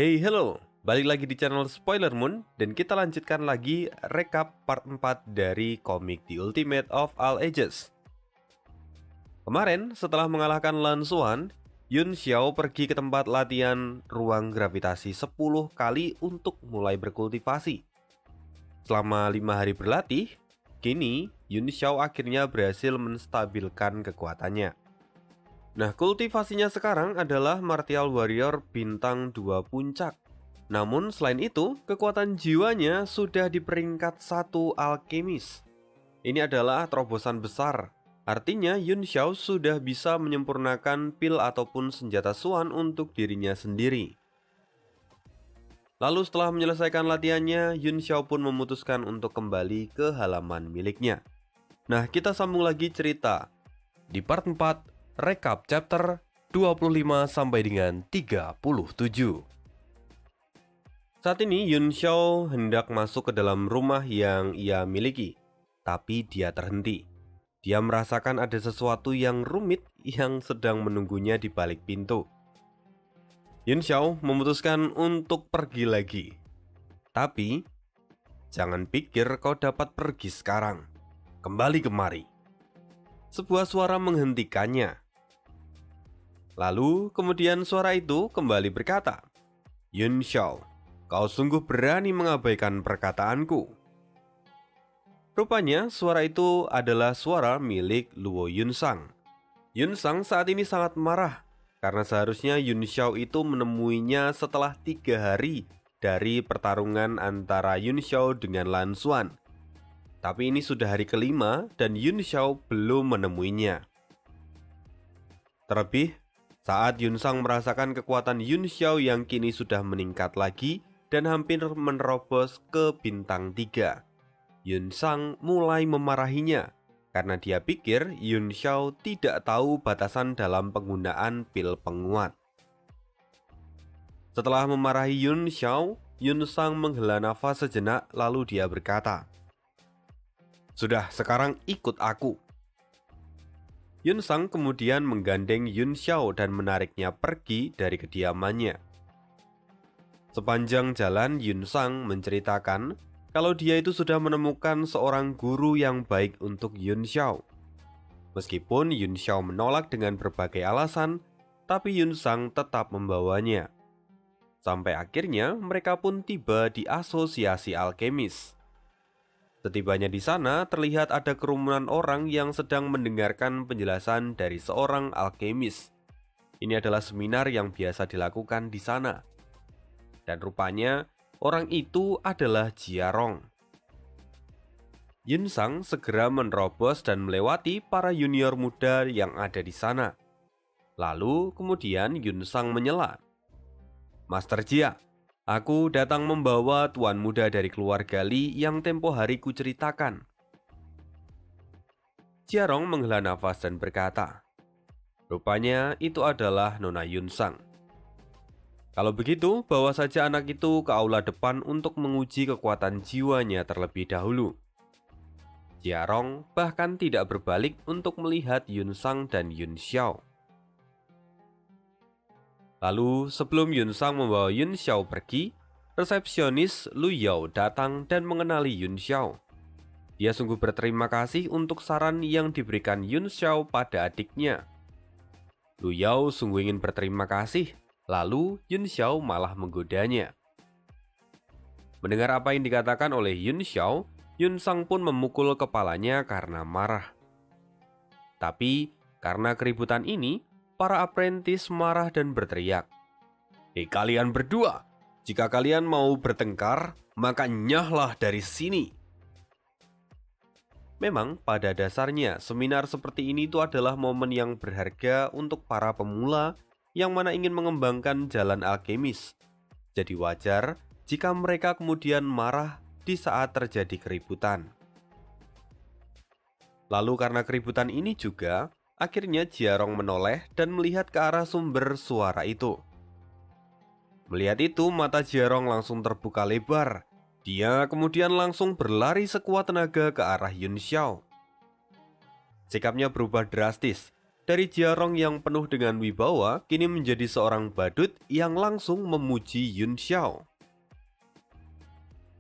Hey hello, balik lagi di channel Spoiler Moon dan kita lanjutkan lagi rekap part 4 dari komik The Ultimate of All Ages. Kemarin setelah mengalahkan Lan Xuan, Yun Xiao pergi ke tempat latihan ruang gravitasi 10 kali untuk mulai berkultivasi. Selama 5 hari berlatih, kini Yun Xiao akhirnya berhasil menstabilkan kekuatannya. Nah, kultivasinya sekarang adalah Martial Warrior bintang 2 puncak. Namun selain itu, kekuatan jiwanya sudah di peringkat 1 alkemis. Ini adalah terobosan besar. Artinya Yun Xiao sudah bisa menyempurnakan pil ataupun senjata Xuan untuk dirinya sendiri. Lalu setelah menyelesaikan latihannya, Yun Xiao pun memutuskan untuk kembali ke halaman miliknya. Nah, kita sambung lagi cerita. Di part 4, rekap chapter 25 sampai dengan 37. Saat ini Yun Xiao hendak masuk ke dalam rumah yang ia miliki, tapi dia terhenti. Dia merasakan ada sesuatu yang rumit yang sedang menunggunya di balik pintu. Yun Xiao memutuskan untuk pergi lagi. Tapi, jangan pikir kau dapat pergi sekarang. Kembali kemari. Sebuah suara menghentikannya. Lalu kemudian suara itu kembali berkata, Yun Xiao, kau sungguh berani mengabaikan perkataanku. Rupanya suara itu adalah suara milik Luo Yunsang. Yunsang saat ini sangat marah karena seharusnya Yun Xiao itu menemuinya setelah 3 hari dari pertarungan antara Yun Xiao dengan Lan Xuan. Tapi ini sudah hari kelima dan Yun Xiao belum menemuinya. Terlebih, saat Yunsang merasakan kekuatan Yun Xiao yang kini sudah meningkat lagi dan hampir menerobos ke bintang 3, Yunsang mulai memarahinya karena dia pikir Yun Xiao tidak tahu batasan dalam penggunaan pil penguat. Setelah memarahi Yun Xiao, Yunsang menghela nafas sejenak lalu dia berkata, "Sudah, sekarang ikut aku." Yunsang kemudian menggandeng Yun Xiao dan menariknya pergi dari kediamannya. Sepanjang jalan Yunsang menceritakan kalau dia itu sudah menemukan seorang guru yang baik untuk Yun Xiao. Meskipun Yun Xiao menolak dengan berbagai alasan, tapi Yunsang tetap membawanya. Sampai akhirnya mereka pun tiba di asosiasi alkemis. Setibanya di sana, terlihat ada kerumunan orang yang sedang mendengarkan penjelasan dari seorang alkemis. Ini adalah seminar yang biasa dilakukan di sana. Dan rupanya, orang itu adalah Jiarong. Yunsang segera menerobos dan melewati para junior muda yang ada di sana. Lalu kemudian Yunsang menyela, "Master Jia, aku datang membawa tuan muda dari keluarga Li yang tempo hari ku ceritakan." Jiarong menghela nafas dan berkata, "Rupanya itu adalah Nona Yunsang. Kalau begitu, bawa saja anak itu ke aula depan untuk menguji kekuatan jiwanya terlebih dahulu." Jiarong bahkan tidak berbalik untuk melihat Yunsang dan Yun Xiao. Lalu sebelum Yunsang membawa Yun Xiao pergi, resepsionis Lu Yao datang dan mengenali Yun Xiao. Dia sungguh berterima kasih untuk saran yang diberikan Yun Xiao pada adiknya. Lu Yao sungguh ingin berterima kasih. Lalu Yun Xiao malah menggodanya. Mendengar apa yang dikatakan oleh Yun Xiao, Yunsang pun memukul kepalanya karena marah. Tapi karena keributan ini, para apprentice marah dan berteriak, "Hei kalian berdua, jika kalian mau bertengkar, maka nyahlah dari sini." Memang pada dasarnya seminar seperti ini itu adalah momen yang berharga untuk para pemula yang mana ingin mengembangkan jalan alkemis. Jadi wajar jika mereka kemudian marah di saat terjadi keributan. Lalu karena keributan ini juga, akhirnya Jiarong menoleh dan melihat ke arah sumber suara itu. Melihat itu, mata Jiarong langsung terbuka lebar. Dia kemudian langsung berlari sekuat tenaga ke arah Yun Xiao. Sikapnya berubah drastis. Dari Jiarong yang penuh dengan wibawa, kini menjadi seorang badut yang langsung memuji Yun Xiao.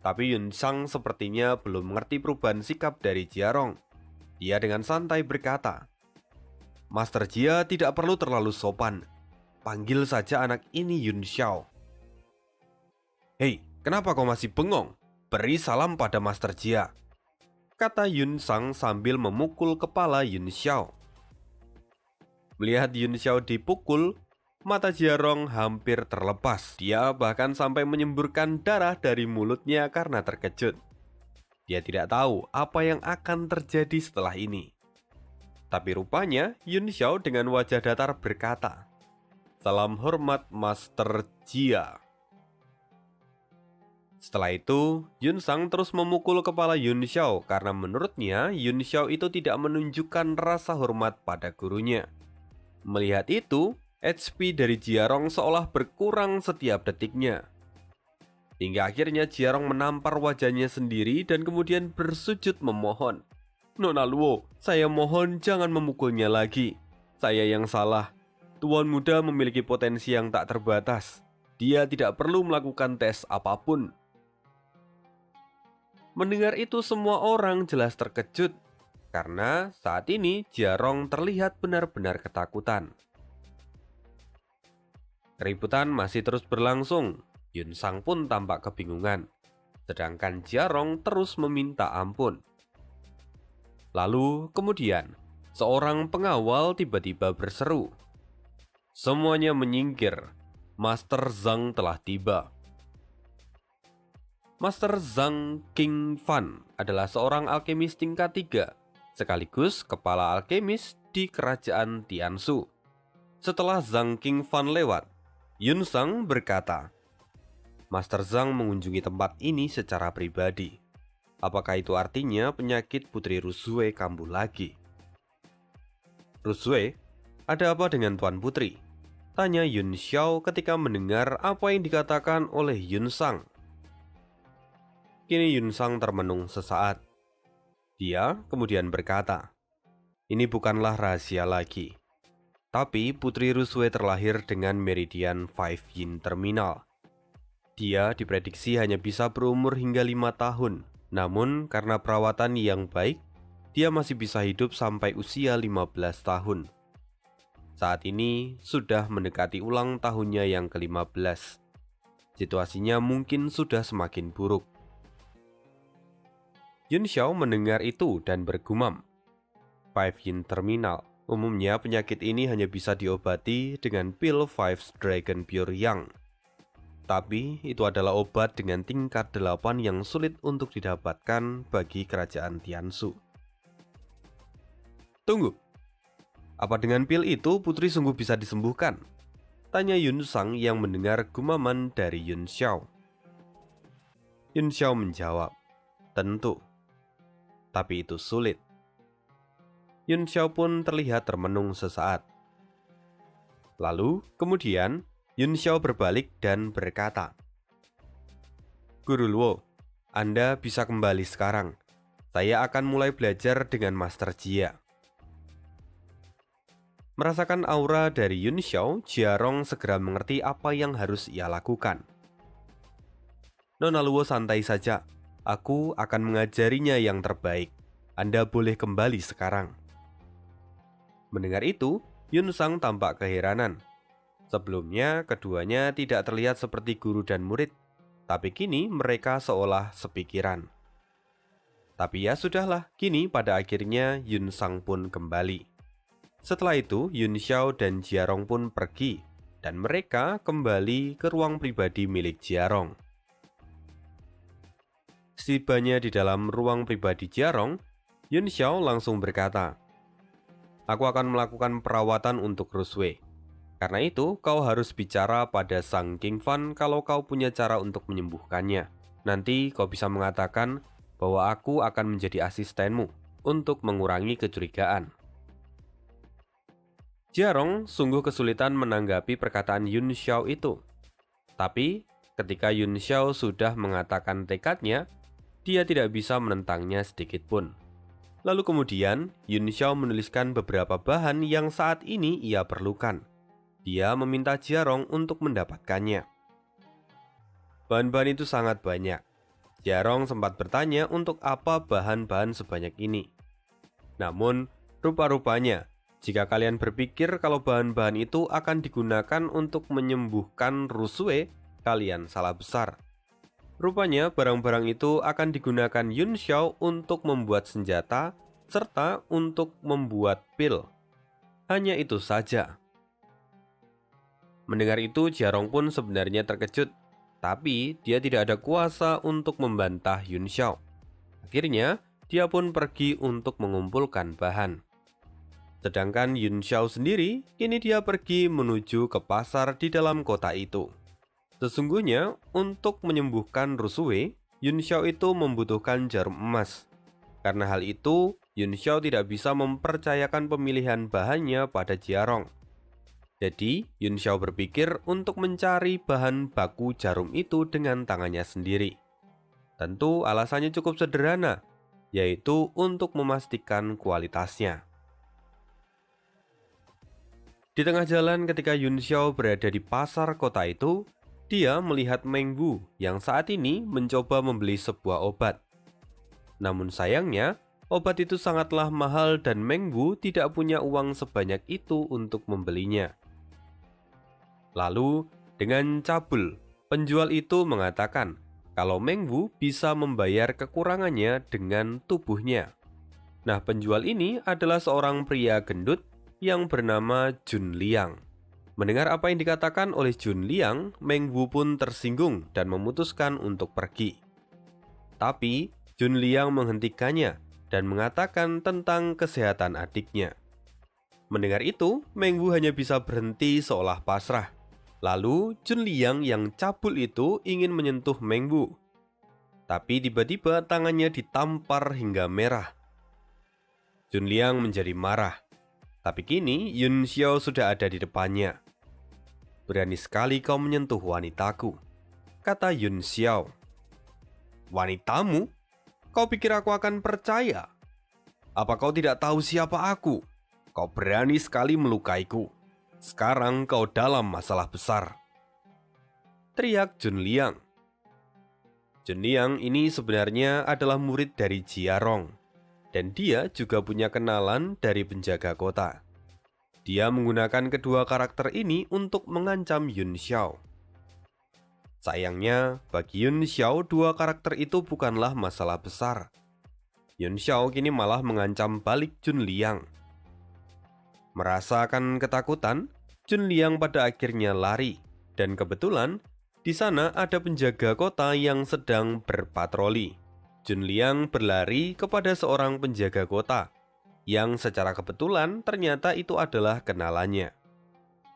Tapi Yun Sang sepertinya belum mengerti perubahan sikap dari Jiarong. Dia dengan santai berkata, "Master Jia tidak perlu terlalu sopan. Panggil saja anak ini Yun Xiao." "Hei, kenapa kau masih bengong? Beri salam pada Master Jia," kata Yun Sang sambil memukul kepala Yun Xiao. Melihat Yun Xiao dipukul, mata Jiarong hampir terlepas. Dia bahkan sampai menyemburkan darah dari mulutnya karena terkejut. Dia tidak tahu apa yang akan terjadi setelah ini. Tapi rupanya Yun Xiao dengan wajah datar berkata, "Salam hormat Master Jia." Setelah itu, Yun Sang terus memukul kepala Yun Xiao karena menurutnya Yun Xiao itu tidak menunjukkan rasa hormat pada gurunya. Melihat itu, HP dari Jiarong seolah berkurang setiap detiknya. Hingga akhirnya Jiarong menampar wajahnya sendiri dan kemudian bersujud memohon. "Nona Luo, saya mohon jangan memukulnya lagi. Saya yang salah. Tuan muda memiliki potensi yang tak terbatas. Dia tidak perlu melakukan tes apapun." Mendengar itu semua orang jelas terkejut. Karena saat ini Jiarong terlihat benar-benar ketakutan. Keributan masih terus berlangsung. Yun Sang pun tampak kebingungan. Sedangkan Jiarong terus meminta ampun. Lalu kemudian, seorang pengawal tiba-tiba berseru, "Semuanya menyingkir. Master Zhang telah tiba." Master Zhang Qingfan adalah seorang alkemis tingkat 3. Sekaligus kepala alkemis di kerajaan Tianshu. Setelah Zhang Qingfan lewat, Yun Sang berkata, "Master Zhang mengunjungi tempat ini secara pribadi. Apakah itu artinya penyakit Putri Rusue kambuh lagi?" "Rusue, ada apa dengan Tuan Putri?" tanya Yun Xiao ketika mendengar apa yang dikatakan oleh Yun Sang. Kini Yun Sang termenung sesaat. Dia kemudian berkata, "Ini bukanlah rahasia lagi. Tapi Putri Rusue terlahir dengan meridian 5 Yin terminal. Dia diprediksi hanya bisa berumur hingga 5 tahun. Namun karena perawatan yang baik, dia masih bisa hidup sampai usia 15 tahun. Saat ini sudah mendekati ulang tahunnya yang ke-15. Situasinya mungkin sudah semakin buruk." Yun Xiao mendengar itu dan bergumam, 5 Yin terminal. Umumnya penyakit ini hanya bisa diobati dengan pil 5 Dragon Pure Yang. Tapi itu adalah obat dengan tingkat 8 yang sulit untuk didapatkan bagi kerajaan Tianshu. "Tunggu, apa dengan pil itu Putri sungguh bisa disembuhkan?" tanya Yun Sang yang mendengar gumaman dari Yun Xiao. Yun Xiao menjawab, "Tentu. Tapi itu sulit." Yun Xiao pun terlihat termenung sesaat. Lalu kemudian Yun Xiao berbalik dan berkata, "Guru Luo, Anda bisa kembali sekarang. Saya akan mulai belajar dengan Master Jia." Merasakan aura dari Yun Xiao, Jiarong segera mengerti apa yang harus ia lakukan. "Nona Luo santai saja. Aku akan mengajarinya yang terbaik. Anda boleh kembali sekarang." Mendengar itu, Yun Sang tampak keheranan. Sebelumnya, keduanya tidak terlihat seperti guru dan murid, tapi kini mereka seolah sepikiran. Tapi ya sudahlah, kini pada akhirnya Yun Sang pun kembali. Setelah itu, Yun Xiao dan Jiarong pun pergi, dan mereka kembali ke ruang pribadi milik Jiarong. Setibanya di dalam ruang pribadi Jiarong, Yun Xiao langsung berkata, "Aku akan melakukan perawatan untuk Rusue. Karena itu, kau harus bicara pada Sang Qingfan kalau kau punya cara untuk menyembuhkannya. Nanti kau bisa mengatakan bahwa aku akan menjadi asistenmu untuk mengurangi kecurigaan." Jiarong sungguh kesulitan menanggapi perkataan Yun Xiao itu. Tapi, ketika Yun Xiao sudah mengatakan tekadnya, dia tidak bisa menentangnya sedikit pun. Lalu kemudian, Yun Xiao menuliskan beberapa bahan yang saat ini ia perlukan. Dia meminta Jiarong untuk mendapatkannya. Bahan-bahan itu sangat banyak. Jiarong sempat bertanya untuk apa bahan-bahan sebanyak ini. Namun, rupa-rupanya, jika kalian berpikir kalau bahan-bahan itu akan digunakan untuk menyembuhkan Rusue, kalian salah besar. Rupanya barang-barang itu akan digunakan Yun Xiao untuk membuat senjata, serta untuk membuat pil. Hanya itu saja. Mendengar itu, Jiarong pun sebenarnya terkejut, tapi dia tidak ada kuasa untuk membantah Yun Xiao. Akhirnya, dia pun pergi untuk mengumpulkan bahan. Sedangkan Yun Xiao sendiri, kini dia pergi menuju ke pasar di dalam kota itu. Sesungguhnya, untuk menyembuhkan Rusue, Yun Xiao itu membutuhkan jarum emas. Karena hal itu, Yun Xiao tidak bisa mempercayakan pemilihan bahannya pada Jiarong. Jadi, Yun Xiao berpikir untuk mencari bahan baku jarum itu dengan tangannya sendiri. Tentu alasannya cukup sederhana, yaitu untuk memastikan kualitasnya. Di tengah jalan ketika Yun Xiao berada di pasar kota itu, dia melihat Meng Wu yang saat ini mencoba membeli sebuah obat. Namun sayangnya, obat itu sangatlah mahal dan Meng Wu tidak punya uang sebanyak itu untuk membelinya. Lalu, dengan cabul, penjual itu mengatakan kalau Meng Wu bisa membayar kekurangannya dengan tubuhnya. Nah, penjual ini adalah seorang pria gendut yang bernama Jun Liang. Mendengar apa yang dikatakan oleh Jun Liang, Meng Wu pun tersinggung dan memutuskan untuk pergi. Tapi, Jun Liang menghentikannya dan mengatakan tentang kesehatan adiknya. Mendengar itu, Meng Wu hanya bisa berhenti seolah pasrah. Lalu, Jun Liang yang cabul itu ingin menyentuh Meng Wu. Tapi tiba-tiba tangannya ditampar hingga merah. Jun Liang menjadi marah. Tapi kini Yun Xiao sudah ada di depannya. "Berani sekali kau menyentuh wanitaku," kata Yun Xiao. "Wanitamu? Kau pikir aku akan percaya? Apa kau tidak tahu siapa aku? Kau berani sekali melukaiku. Sekarang kau dalam masalah besar," teriak Jun Liang. Jun Liang ini sebenarnya adalah murid dari Jiarong, dan dia juga punya kenalan dari penjaga kota. Dia menggunakan kedua karakter ini untuk mengancam Yun Xiao. Sayangnya, bagi Yun Xiao, dua karakter itu bukanlah masalah besar. Yun Xiao kini malah mengancam balik Jun Liang. Merasakan ketakutan, Jun Liang pada akhirnya lari, dan kebetulan di sana ada penjaga kota yang sedang berpatroli. Jun Liang berlari kepada seorang penjaga kota, yang secara kebetulan ternyata itu adalah kenalannya.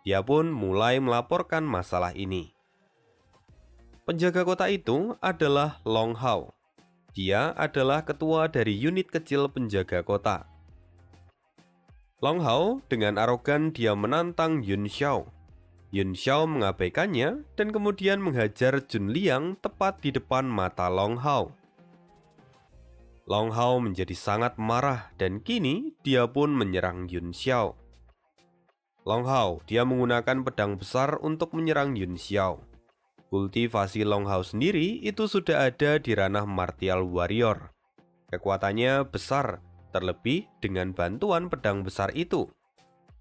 Dia pun mulai melaporkan masalah ini. Penjaga kota itu adalah Long Hao. Dia adalah ketua dari unit kecil penjaga kota. Long Hao dengan arogan dia menantang Yun Xiao. Yun Xiao mengabaikannya dan kemudian menghajar Jun Liang tepat di depan mata Long Hao. Long Hao menjadi sangat marah dan kini dia pun menyerang Yun Xiao. Long Hao dia menggunakan pedang besar untuk menyerang Yun Xiao. Kultivasi Long Hao sendiri itu sudah ada di ranah martial warrior. Kekuatannya besar, terlebih dengan bantuan pedang besar itu.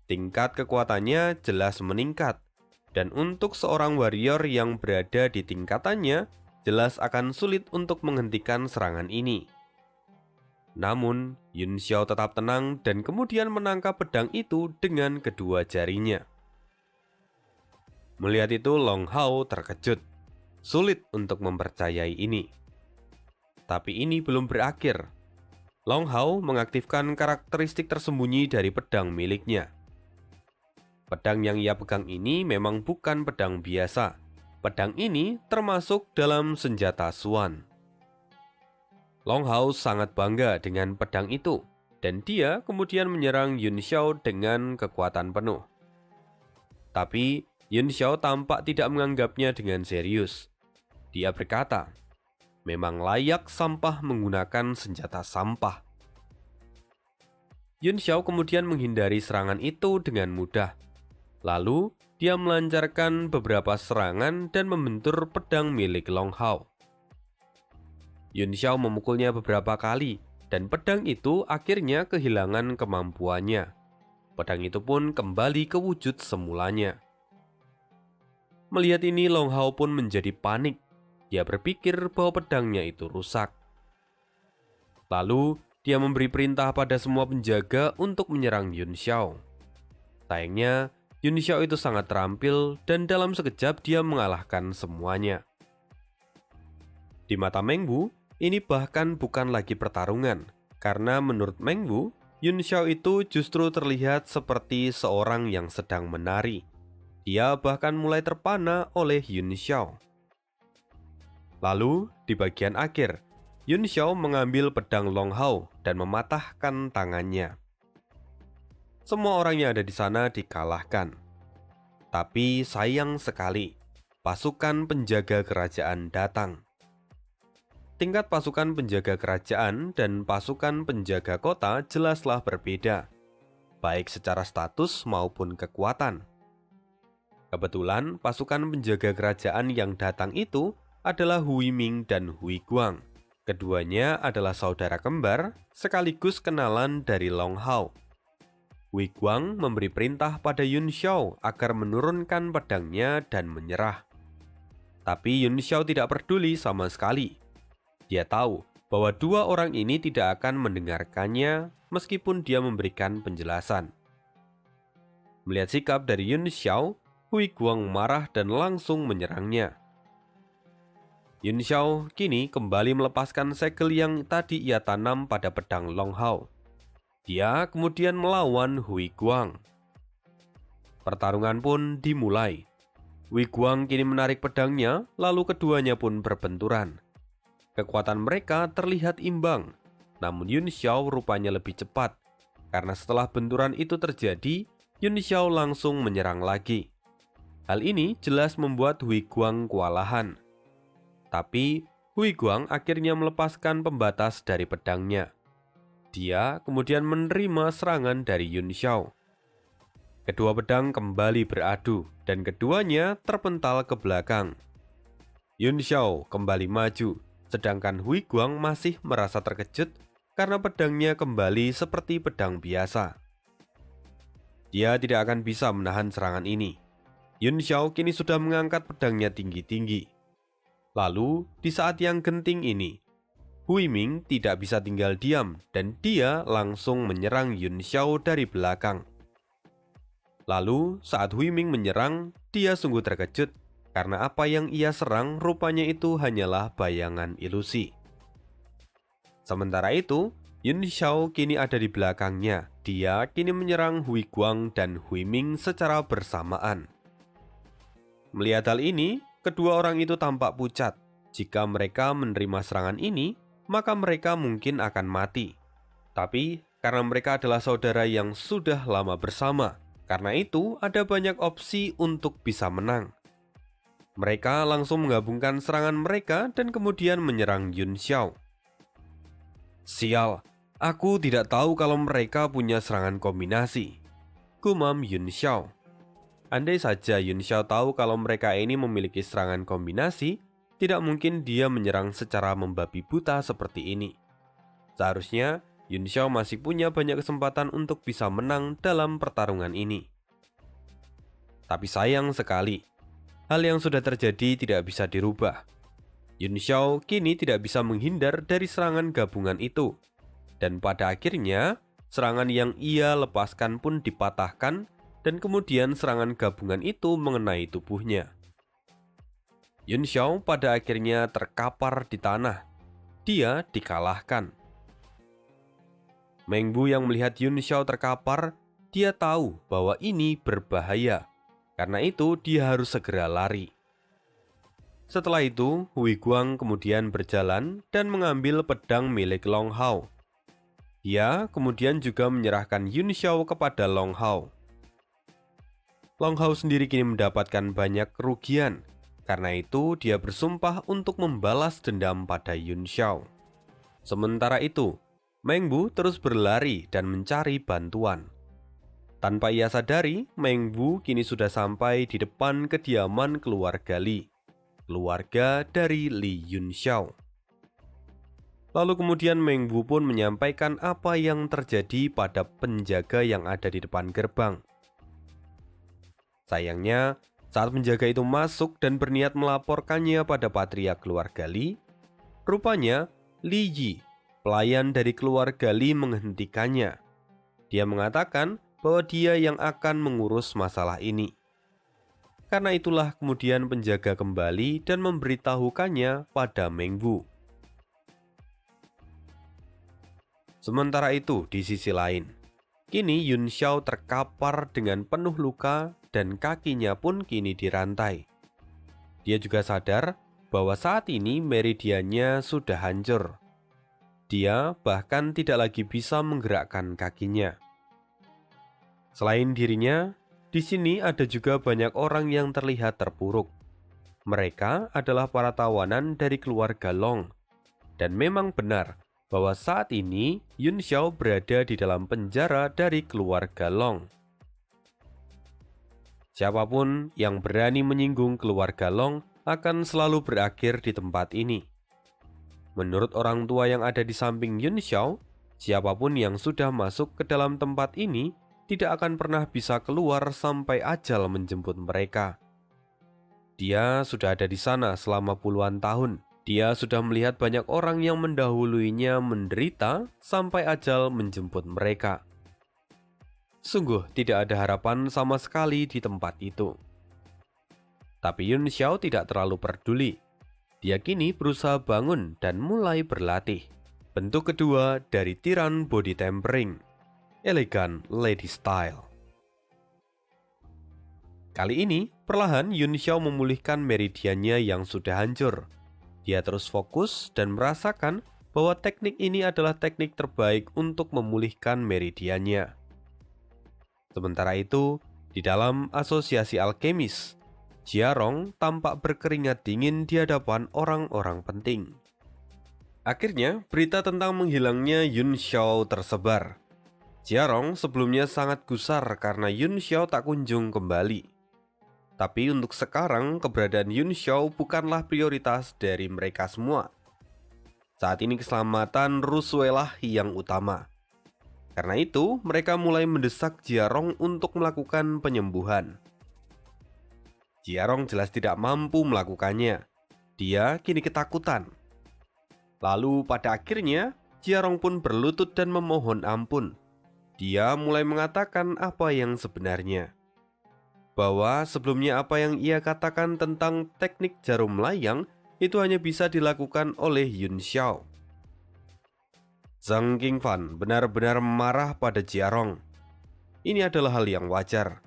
Tingkat kekuatannya jelas meningkat, dan untuk seorang warrior yang berada di tingkatannya, jelas akan sulit untuk menghentikan serangan ini. Namun, Yun Xiao tetap tenang dan kemudian menangkap pedang itu dengan kedua jarinya. Melihat itu, Long Hao terkejut. Sulit untuk mempercayai ini. Tapi ini belum berakhir. Long Hao mengaktifkan karakteristik tersembunyi dari pedang miliknya. Pedang yang ia pegang ini memang bukan pedang biasa. Pedang ini termasuk dalam senjata Xuan. Long Hao sangat bangga dengan pedang itu, dan dia kemudian menyerang Yun Xiao dengan kekuatan penuh. Tapi Yun Xiao tampak tidak menganggapnya dengan serius. Dia berkata, "Memang layak sampah menggunakan senjata sampah." Yun Xiao kemudian menghindari serangan itu dengan mudah. Lalu, dia melancarkan beberapa serangan dan membentur pedang milik Long Hao. Yun Xiao memukulnya beberapa kali, dan pedang itu akhirnya kehilangan kemampuannya. Pedang itu pun kembali ke wujud semulanya. Melihat ini, Long Hao pun menjadi panik. Dia berpikir bahwa pedangnya itu rusak. Lalu, dia memberi perintah pada semua penjaga untuk menyerang Yun Xiao. Sayangnya, Yun Xiao itu sangat terampil dan dalam sekejap dia mengalahkan semuanya. Di mata Meng Wu, ini bahkan bukan lagi pertarungan, karena menurut Meng Wu, Yun Xiao itu justru terlihat seperti seorang yang sedang menari. Dia bahkan mulai terpana oleh Yun Xiao. Lalu, di bagian akhir, Yun Xiao mengambil pedang Long Hao dan mematahkan tangannya. Semua orang yang ada di sana dikalahkan. Tapi sayang sekali, pasukan penjaga kerajaan datang. Tingkat pasukan penjaga kerajaan dan pasukan penjaga kota jelaslah berbeda, baik secara status maupun kekuatan. Kebetulan pasukan penjaga kerajaan yang datang itu adalah Hui Ming dan Hui Guang. Keduanya adalah saudara kembar sekaligus kenalan dari Long Hao. Hui Guang memberi perintah pada Yun Xiao agar menurunkan pedangnya dan menyerah. Tapi Yun Xiao tidak peduli sama sekali. Dia tahu bahwa dua orang ini tidak akan mendengarkannya meskipun dia memberikan penjelasan. Melihat sikap dari Yun Xiao, Hui Guang marah dan langsung menyerangnya. Yun Xiao kini kembali melepaskan segel yang tadi ia tanam pada pedang Long Hao. Dia kemudian melawan Hui Guang. Pertarungan pun dimulai. Hui Guang kini menarik pedangnya, lalu keduanya pun berbenturan. Kekuatan mereka terlihat imbang, namun Yun Xiao rupanya lebih cepat. Karena setelah benturan itu terjadi, Yun Xiao langsung menyerang lagi. Hal ini jelas membuat Hui Guang kewalahan. Tapi, Hui Guang akhirnya melepaskan pembatas dari pedangnya. Dia kemudian menerima serangan dari Yun Xiao. Kedua pedang kembali beradu, dan keduanya terpental ke belakang. Yun Xiao kembali maju, sedangkan Hui Guang masih merasa terkejut karena pedangnya kembali seperti pedang biasa. Dia tidak akan bisa menahan serangan ini. Yun Xiao kini sudah mengangkat pedangnya tinggi-tinggi. Lalu, di saat yang genting ini, Hui Ming tidak bisa tinggal diam dan dia langsung menyerang Yun Xiao dari belakang. Lalu, saat Hui Ming menyerang, dia sungguh terkejut karena apa yang ia serang rupanya itu hanyalah bayangan ilusi. Sementara itu, Yun Xiao kini ada di belakangnya. Dia kini menyerang Hui Guang dan Hui Ming secara bersamaan. Melihat hal ini, kedua orang itu tampak pucat. Jika mereka menerima serangan ini, maka mereka mungkin akan mati. Tapi, karena mereka adalah saudara yang sudah lama bersama, karena itu ada banyak opsi untuk bisa menang. Mereka langsung menggabungkan serangan mereka dan kemudian menyerang Yun Xiao. Sial, aku tidak tahu kalau mereka punya serangan kombinasi, gumam Yun Xiao. Andai saja Yun Xiao tahu kalau mereka ini memiliki serangan kombinasi, tidak mungkin dia menyerang secara membabi buta seperti ini. Seharusnya Yun Xiao masih punya banyak kesempatan untuk bisa menang dalam pertarungan ini. Tapi sayang sekali, hal yang sudah terjadi tidak bisa dirubah. Yun Xiao kini tidak bisa menghindar dari serangan gabungan itu. Dan pada akhirnya, serangan yang ia lepaskan pun dipatahkan dan kemudian serangan gabungan itu mengenai tubuhnya. Yun Xiao pada akhirnya terkapar di tanah. Dia dikalahkan. Meng Wu yang melihat Yun Xiao terkapar, dia tahu bahwa ini berbahaya. Karena itu dia harus segera lari. Setelah itu, Hui Guang kemudian berjalan dan mengambil pedang milik Long Hao. Dia kemudian juga menyerahkan Yun Xiao kepada Long Hao. Long Hao sendiri kini mendapatkan banyak kerugian. Karena itu, dia bersumpah untuk membalas dendam pada Yun Xiao. Sementara itu, Meng Bu terus berlari dan mencari bantuan. Tanpa ia sadari, Meng Bu kini sudah sampai di depan kediaman keluarga Li, keluarga dari Li Yunxiao. Lalu kemudian Meng Bu pun menyampaikan apa yang terjadi pada penjaga yang ada di depan gerbang. Sayangnya, saat penjaga itu masuk dan berniat melaporkannya pada patriark keluarga Li, rupanya Li Yi, pelayan dari keluarga Li, menghentikannya. Dia mengatakan bahwa dia yang akan mengurus masalah ini. Karena itulah kemudian penjaga kembali dan memberitahukannya pada Meng Bu. Sementara itu di sisi lain, kini Yun Xiao terkapar dengan penuh luka dan kakinya pun kini dirantai. Dia juga sadar bahwa saat ini meridiannya sudah hancur. Dia bahkan tidak lagi bisa menggerakkan kakinya. Selain dirinya, di sini ada juga banyak orang yang terlihat terpuruk. Mereka adalah para tawanan dari keluarga Long. Dan memang benar bahwa saat ini Yun Xiao berada di dalam penjara dari keluarga Long. Siapapun yang berani menyinggung keluarga Long akan selalu berakhir di tempat ini. Menurut orang tua yang ada di samping Yun Xiao, siapapun yang sudah masuk ke dalam tempat ini tidak akan pernah bisa keluar sampai ajal menjemput mereka. Dia sudah ada di sana selama puluhan tahun. Dia sudah melihat banyak orang yang mendahuluinya menderita sampai ajal menjemput mereka. Sungguh tidak ada harapan sama sekali di tempat itu. Tapi Yun Xiao tidak terlalu peduli. Dia kini berusaha bangun dan mulai berlatih. Bentuk kedua dari tiran body tempering, elegan lady style. Kali ini, perlahan Yun Xiao memulihkan meridiannya yang sudah hancur. Dia terus fokus dan merasakan bahwa teknik ini adalah teknik terbaik untuk memulihkan meridiannya. Sementara itu, di dalam asosiasi alkemis, Jia Rong tampak berkeringat dingin di hadapan orang-orang penting. Akhirnya, berita tentang menghilangnya Yun Xiao tersebar. Jia Rong sebelumnya sangat gusar karena Yun Xiao tak kunjung kembali. Tapi untuk sekarang, keberadaan Yun Xiao bukanlah prioritas dari mereka semua. Saat ini keselamatan Rusue lah yang utama. Karena itu, mereka mulai mendesak Jia Rong untuk melakukan penyembuhan. Jia Rong jelas tidak mampu melakukannya. Dia kini ketakutan. Lalu pada akhirnya, Jia Rong pun berlutut dan memohon ampun. Dia mulai mengatakan apa yang sebenarnya. Bahwa sebelumnya apa yang ia katakan tentang teknik jarum layang itu hanya bisa dilakukan oleh Yun Xiao. Zhang Qingfan benar-benar marah pada Jia Rong. Ini adalah hal yang wajar.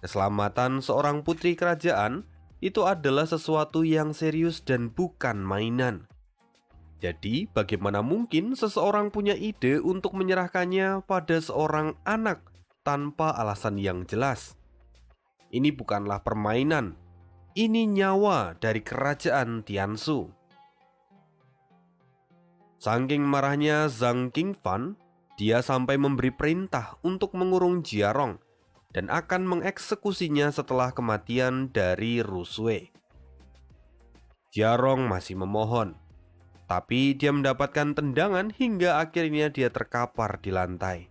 Keselamatan seorang putri kerajaan itu adalah sesuatu yang serius dan bukan mainan. Jadi, bagaimana mungkin seseorang punya ide untuk menyerahkannya pada seorang anak tanpa alasan yang jelas? Ini bukanlah permainan. Ini nyawa dari kerajaan Tianshu. Saking marahnya Zhang Qingfan, dia sampai memberi perintah untuk mengurung Jia Rong dan akan mengeksekusinya setelah kematian dari Rusue. Jia Rong masih memohon, tapi dia mendapatkan tendangan hingga akhirnya dia terkapar di lantai.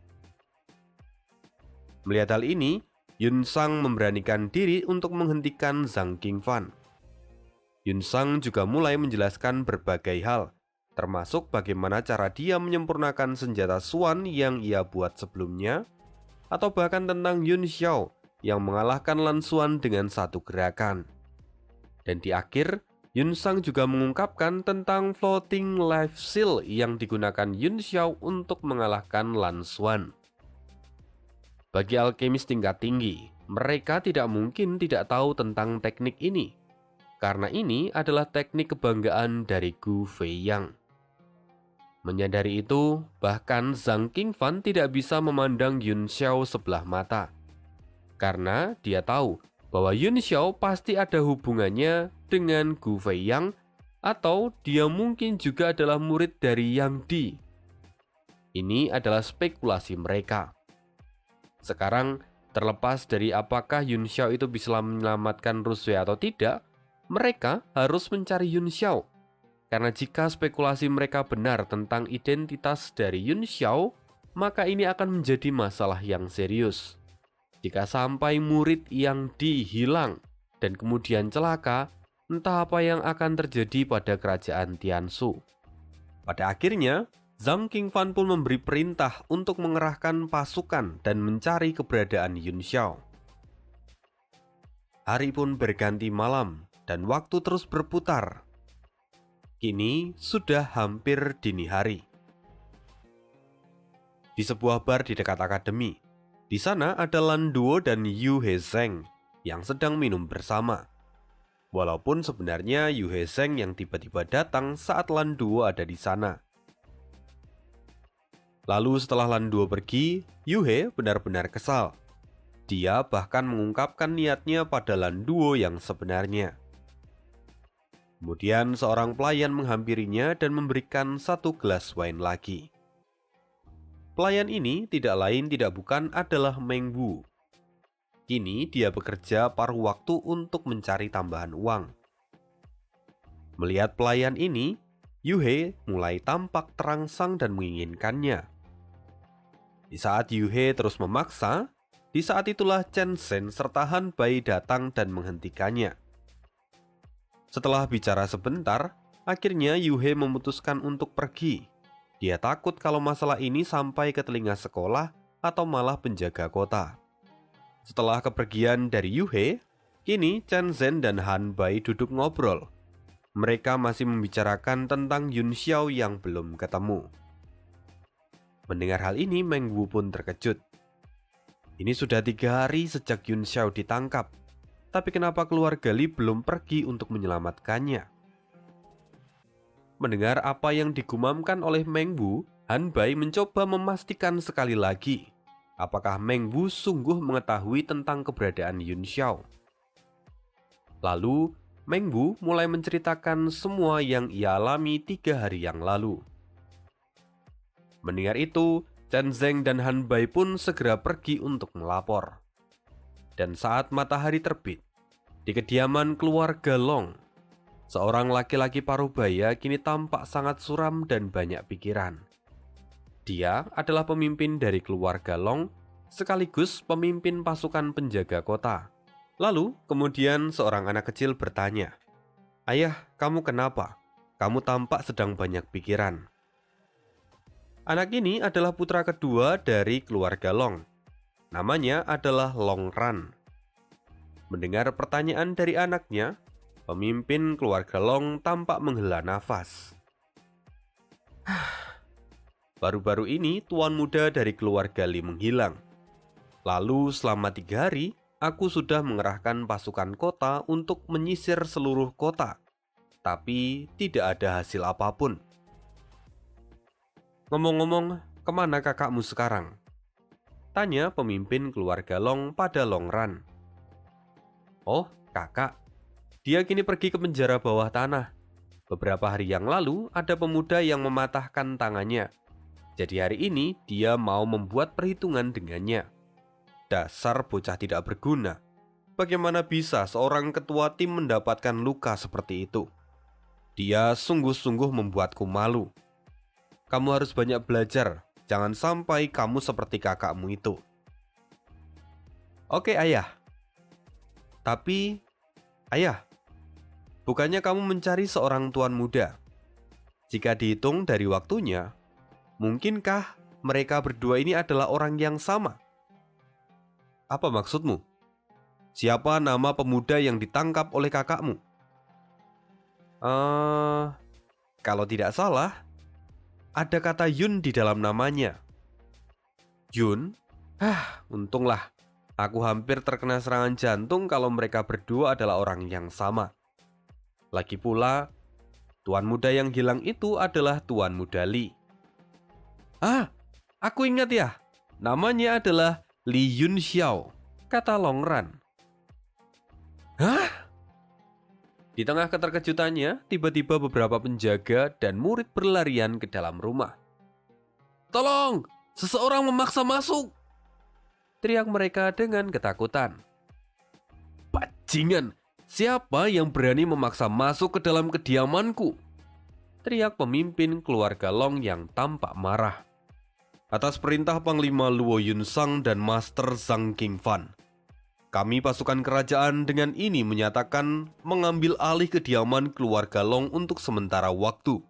Melihat hal ini, Yun Sang memberanikan diri untuk menghentikan Zhang Qingfan. Yun Sang juga mulai menjelaskan berbagai hal, termasuk bagaimana cara dia menyempurnakan senjata Xuan yang ia buat sebelumnya, atau bahkan tentang Yun Xiao yang mengalahkan Lan Xuan dengan satu gerakan. Dan di akhir, Yun Sang juga mengungkapkan tentang floating life seal yang digunakan Yun Xiao untuk mengalahkan Lan Xuan. Bagi alkemis tingkat tinggi, mereka tidak mungkin tidak tahu tentang teknik ini, karena ini adalah teknik kebanggaan dari Gu Feiyang. Menyadari itu, bahkan Zhang Qingfan tidak bisa memandang Yun Xiao sebelah mata. Karena dia tahu bahwa Yun Xiao pasti ada hubungannya dengan Gu Feiyang, atau dia mungkin juga adalah murid dari Yang Di. Ini adalah spekulasi mereka. Sekarang, terlepas dari apakah Yun Xiao itu bisa menyelamatkan Rusue atau tidak, mereka harus mencari Yun Xiao. Karena jika spekulasi mereka benar tentang identitas dari Yun Xiao, maka ini akan menjadi masalah yang serius. Jika sampai murid yang dihilang dan kemudian celaka, entah apa yang akan terjadi pada kerajaan Tianshu. Pada akhirnya, Zhang Qingfan pun memberi perintah untuk mengerahkan pasukan dan mencari keberadaan Yun Xiao. Hari pun berganti malam dan waktu terus berputar. Kini sudah hampir dini hari. Di sebuah bar di dekat akademi, di sana ada Lan Duo dan Yu Hezeng yang sedang minum bersama. Walaupun sebenarnya Yu Hezeng yang tiba-tiba datang saat Lan Duo ada di sana. Lalu setelah Lan Duo pergi, Yu He benar-benar kesal. Dia bahkan mengungkapkan niatnya pada Lan Duo yang sebenarnya. Kemudian seorang pelayan menghampirinya dan memberikan satu gelas wine lagi. Pelayan ini tidak lain tidak bukan adalah Meng Wu. Kini dia bekerja paruh waktu untuk mencari tambahan uang. Melihat pelayan ini, Yu He mulai tampak terangsang dan menginginkannya. Di saat Yu He terus memaksa, di saat itulah Chen Zhen serta Han Bai datang dan menghentikannya. Setelah bicara sebentar, akhirnya Yu He memutuskan untuk pergi. Dia takut kalau masalah ini sampai ke telinga sekolah atau malah penjaga kota. Setelah kepergian dari Yu He, kini Chen Zhen dan Han Bai duduk ngobrol. Mereka masih membicarakan tentang Yun Xiao yang belum ketemu. Mendengar hal ini, Meng Wu pun terkejut. Ini sudah 3 hari sejak Yun Xiao ditangkap, tapi kenapa keluarga Li belum pergi untuk menyelamatkannya? Mendengar apa yang digumamkan oleh Meng Wu, Han Bai mencoba memastikan sekali lagi, apakah Meng Wu sungguh mengetahui tentang keberadaan Yun Xiao. Lalu, Meng Wu mulai menceritakan semua yang ia alami 3 hari yang lalu. Mendengar itu, Chen Zeng dan Han Bai pun segera pergi untuk melapor. Dan saat matahari terbit, di kediaman keluarga Long, seorang laki-laki parubaya kini tampak sangat suram dan banyak pikiran. Dia adalah pemimpin dari keluarga Long, sekaligus pemimpin pasukan penjaga kota. Lalu, kemudian seorang anak kecil bertanya, "Ayah, kamu kenapa? Kamu tampak sedang banyak pikiran." Anak ini adalah putra kedua dari keluarga Long. Namanya adalah Long Ran. Mendengar pertanyaan dari anaknya, pemimpin keluarga Long tampak menghela nafas. Baru-baru ini tuan muda dari keluarga Li menghilang. Lalu selama 3 hari, aku sudah mengerahkan pasukan kota untuk menyisir seluruh kota. Tapi tidak ada hasil apapun. Ngomong-ngomong, kemana kakakmu sekarang? Tanya pemimpin keluarga Long pada Long Ran. Oh, kakak. Dia kini pergi ke penjara bawah tanah. Beberapa hari yang lalu, ada pemuda yang mematahkan tangannya. Jadi hari ini, dia mau membuat perhitungan dengannya. Dasar bocah tidak berguna. Bagaimana bisa seorang ketua tim mendapatkan luka seperti itu? Dia sungguh-sungguh membuatku malu. Kamu harus banyak belajar, jangan sampai kamu seperti kakakmu itu. Oke, ayah. Tapi, ayah, bukannya kamu mencari seorang tuan muda? Jika dihitung dari waktunya, mungkinkah mereka berdua ini adalah orang yang sama? Apa maksudmu? Siapa nama pemuda yang ditangkap oleh kakakmu? Kalau tidak salah, ada kata Yun di dalam namanya. Yun? Untunglah. Aku hampir terkena serangan jantung kalau mereka berdua adalah orang yang sama. Lagi pula, tuan muda yang hilang itu adalah tuan muda Li. Aku ingat ya. Namanya adalah Li Yun Xiao, kata Long Ran. Di tengah keterkejutannya, tiba-tiba beberapa penjaga dan murid berlarian ke dalam rumah. Tolong, seseorang memaksa masuk! Teriak mereka dengan ketakutan. Bajingan, siapa yang berani memaksa masuk ke dalam kediamanku? Teriak pemimpin keluarga Long yang tampak marah. Atas perintah Panglima Luo Yunsang dan Master Zhang Qingfan, kami pasukan kerajaan dengan ini menyatakan mengambil alih kediaman keluarga Long untuk sementara waktu.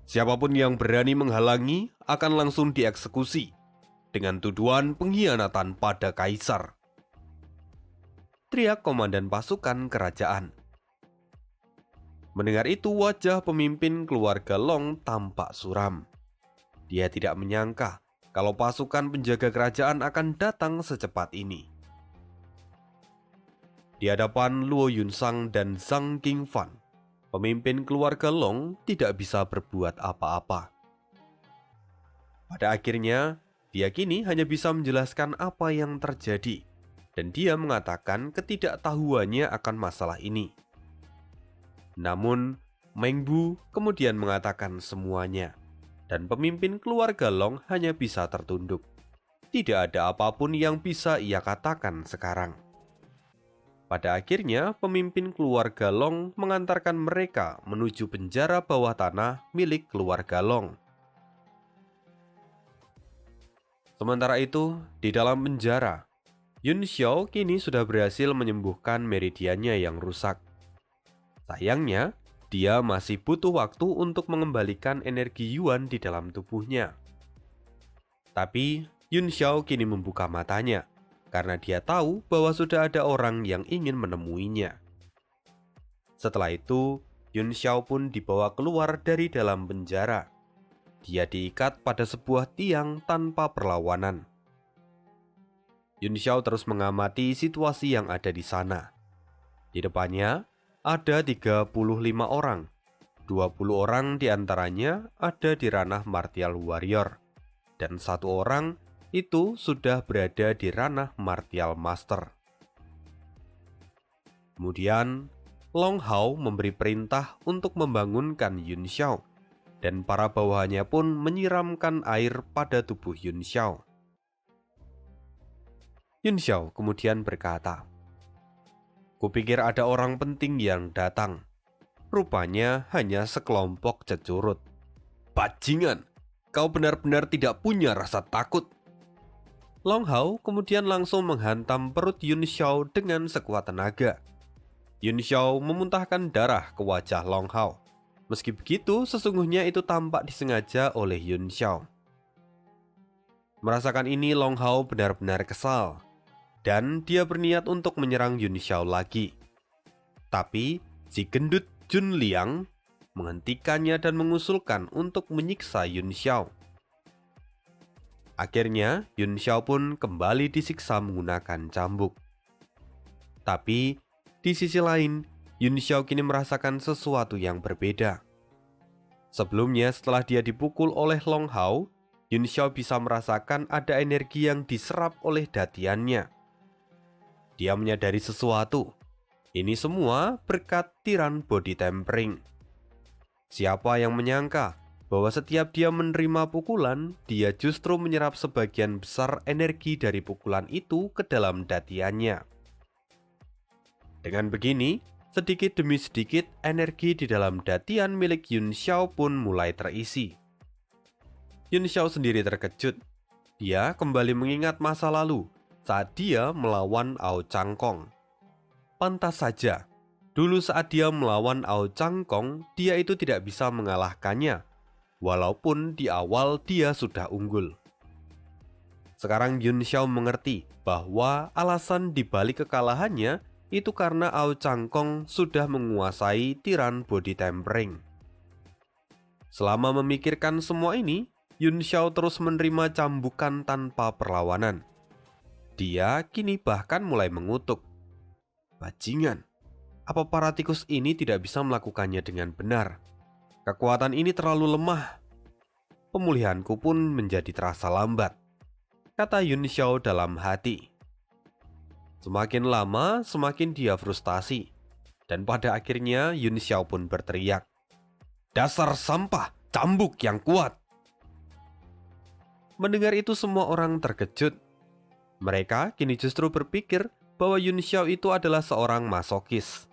Siapapun yang berani menghalangi akan langsung dieksekusi dengan tuduhan pengkhianatan pada kaisar. Teriak komandan pasukan kerajaan. Mendengar itu, wajah pemimpin keluarga Long tampak suram. Dia tidak menyangka kalau pasukan penjaga kerajaan akan datang secepat ini. Di hadapan Luo Yunsang dan Zhang Qingfan, pemimpin keluarga Long tidak bisa berbuat apa-apa. Pada akhirnya, dia kini hanya bisa menjelaskan apa yang terjadi, dan dia mengatakan ketidaktahuannya akan masalah ini. Namun, Meng Bu kemudian mengatakan semuanya, dan pemimpin keluarga Long hanya bisa tertunduk. Tidak ada apapun yang bisa ia katakan sekarang. Pada akhirnya, pemimpin keluarga Long mengantarkan mereka menuju penjara bawah tanah milik keluarga Long. Sementara itu, di dalam penjara, Yun Xiao kini sudah berhasil menyembuhkan meridiannya yang rusak. Sayangnya, dia masih butuh waktu untuk mengembalikan energi Yuan di dalam tubuhnya. Tapi, Yun Xiao kini membuka matanya, karena dia tahu bahwa sudah ada orang yang ingin menemuinya. Setelah itu, Yun Xiao pun dibawa keluar dari dalam penjara. Dia diikat pada sebuah tiang tanpa perlawanan. Yun Xiao terus mengamati situasi yang ada di sana. Di depannya ada 35 orang. 20 orang diantaranya ada di ranah martial warrior, dan 1 orang itu sudah berada di ranah martial master. Kemudian, Long Hao memberi perintah untuk membangunkan Yun Xiao, dan para bawahannya pun menyiramkan air pada tubuh Yun Xiao. Yun Xiao kemudian berkata, "Kupikir ada orang penting yang datang. Rupanya hanya sekelompok cecurut. Bajingan, kau benar-benar tidak punya rasa takut." Long Hao kemudian langsung menghantam perut Yun Xiao dengan sekuat tenaga. Yun Xiao memuntahkan darah ke wajah Long Hao. Meski begitu, sesungguhnya itu tampak disengaja oleh Yun Xiao. Merasakan ini, Long Hao benar-benar kesal, dan dia berniat untuk menyerang Yun Xiao lagi. Tapi, si gendut Jun Liang menghentikannya dan mengusulkan untuk menyiksa Yun Xiao. Akhirnya, Yun Xiao pun kembali disiksa menggunakan cambuk. Tapi, di sisi lain, Yun Xiao kini merasakan sesuatu yang berbeda. Sebelumnya, setelah dia dipukul oleh Long Hao, Yun Xiao bisa merasakan ada energi yang diserap oleh datiannya. Dia menyadari sesuatu. Ini semua berkat tiran body tempering. Siapa yang menyangka bahwa setiap dia menerima pukulan, dia justru menyerap sebagian besar energi dari pukulan itu ke dalam datiannya. Dengan begini, sedikit demi sedikit energi di dalam datian milik Yun Xiao pun mulai terisi. Yun Xiao sendiri terkejut. Dia kembali mengingat masa lalu saat dia melawan Ao Changkong. Pantas saja, dulu saat dia melawan Ao Changkong, dia itu tidak bisa mengalahkannya, walaupun di awal dia sudah unggul. Sekarang Yun Xiao mengerti bahwa alasan dibalik kekalahannya itu karena Ao Changkong sudah menguasai tiran body tempering. Selama memikirkan semua ini, Yun Xiao terus menerima cambukan tanpa perlawanan. Dia kini bahkan mulai mengutuk. Bajingan, apa para tikus ini tidak bisa melakukannya dengan benar? Kekuatan ini terlalu lemah. Pemulihanku pun menjadi terasa lambat, kata Yun Xiao dalam hati. Semakin lama, semakin dia frustasi. Dan pada akhirnya Yun Xiao pun berteriak, "Dasar sampah, cambuk yang kuat!" Mendengar itu semua orang terkejut. Mereka kini justru berpikir bahwa Yun Xiao itu adalah seorang masokis.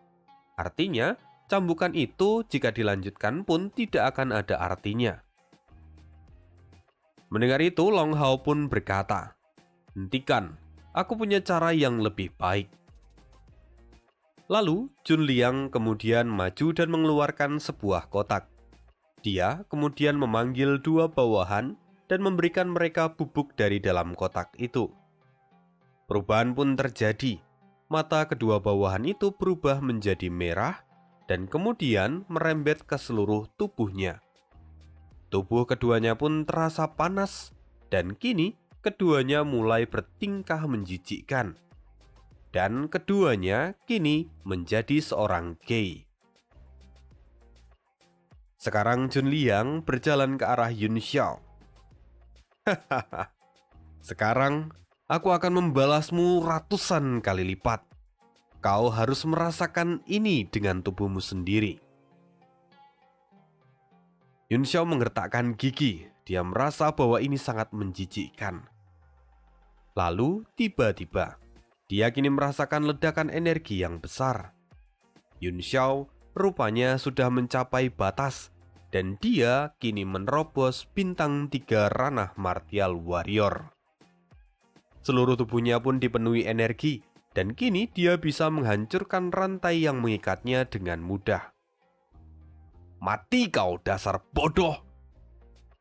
Artinya, cambukan itu jika dilanjutkan pun tidak akan ada artinya. Mendengar itu, Long Hao pun berkata, "Hentikan, aku punya cara yang lebih baik." Lalu, Jun Liang kemudian maju dan mengeluarkan sebuah kotak. Dia kemudian memanggil dua bawahan dan memberikan mereka bubuk dari dalam kotak itu. Perubahan pun terjadi. Mata kedua bawahan itu berubah menjadi merah dan kemudian merembet ke seluruh tubuhnya. Tubuh keduanya pun terasa panas dan kini keduanya mulai bertingkah menjijikkan. Dan keduanya kini menjadi seorang gay. Sekarang Jun Liang berjalan ke arah Yun Xiao. "Hahaha, sekarang aku akan membalasmu ratusan kali lipat. Kau harus merasakan ini dengan tubuhmu sendiri." Yun Xiao menggertakkan gigi. Dia merasa bahwa ini sangat menjijikkan. Lalu tiba-tiba dia kini merasakan ledakan energi yang besar. Yun Xiao rupanya sudah mencapai batas dan dia kini menerobos bintang 3 ranah martial warrior. Seluruh tubuhnya pun dipenuhi energi dan kini dia bisa menghancurkan rantai yang mengikatnya dengan mudah. "Mati kau dasar bodoh!"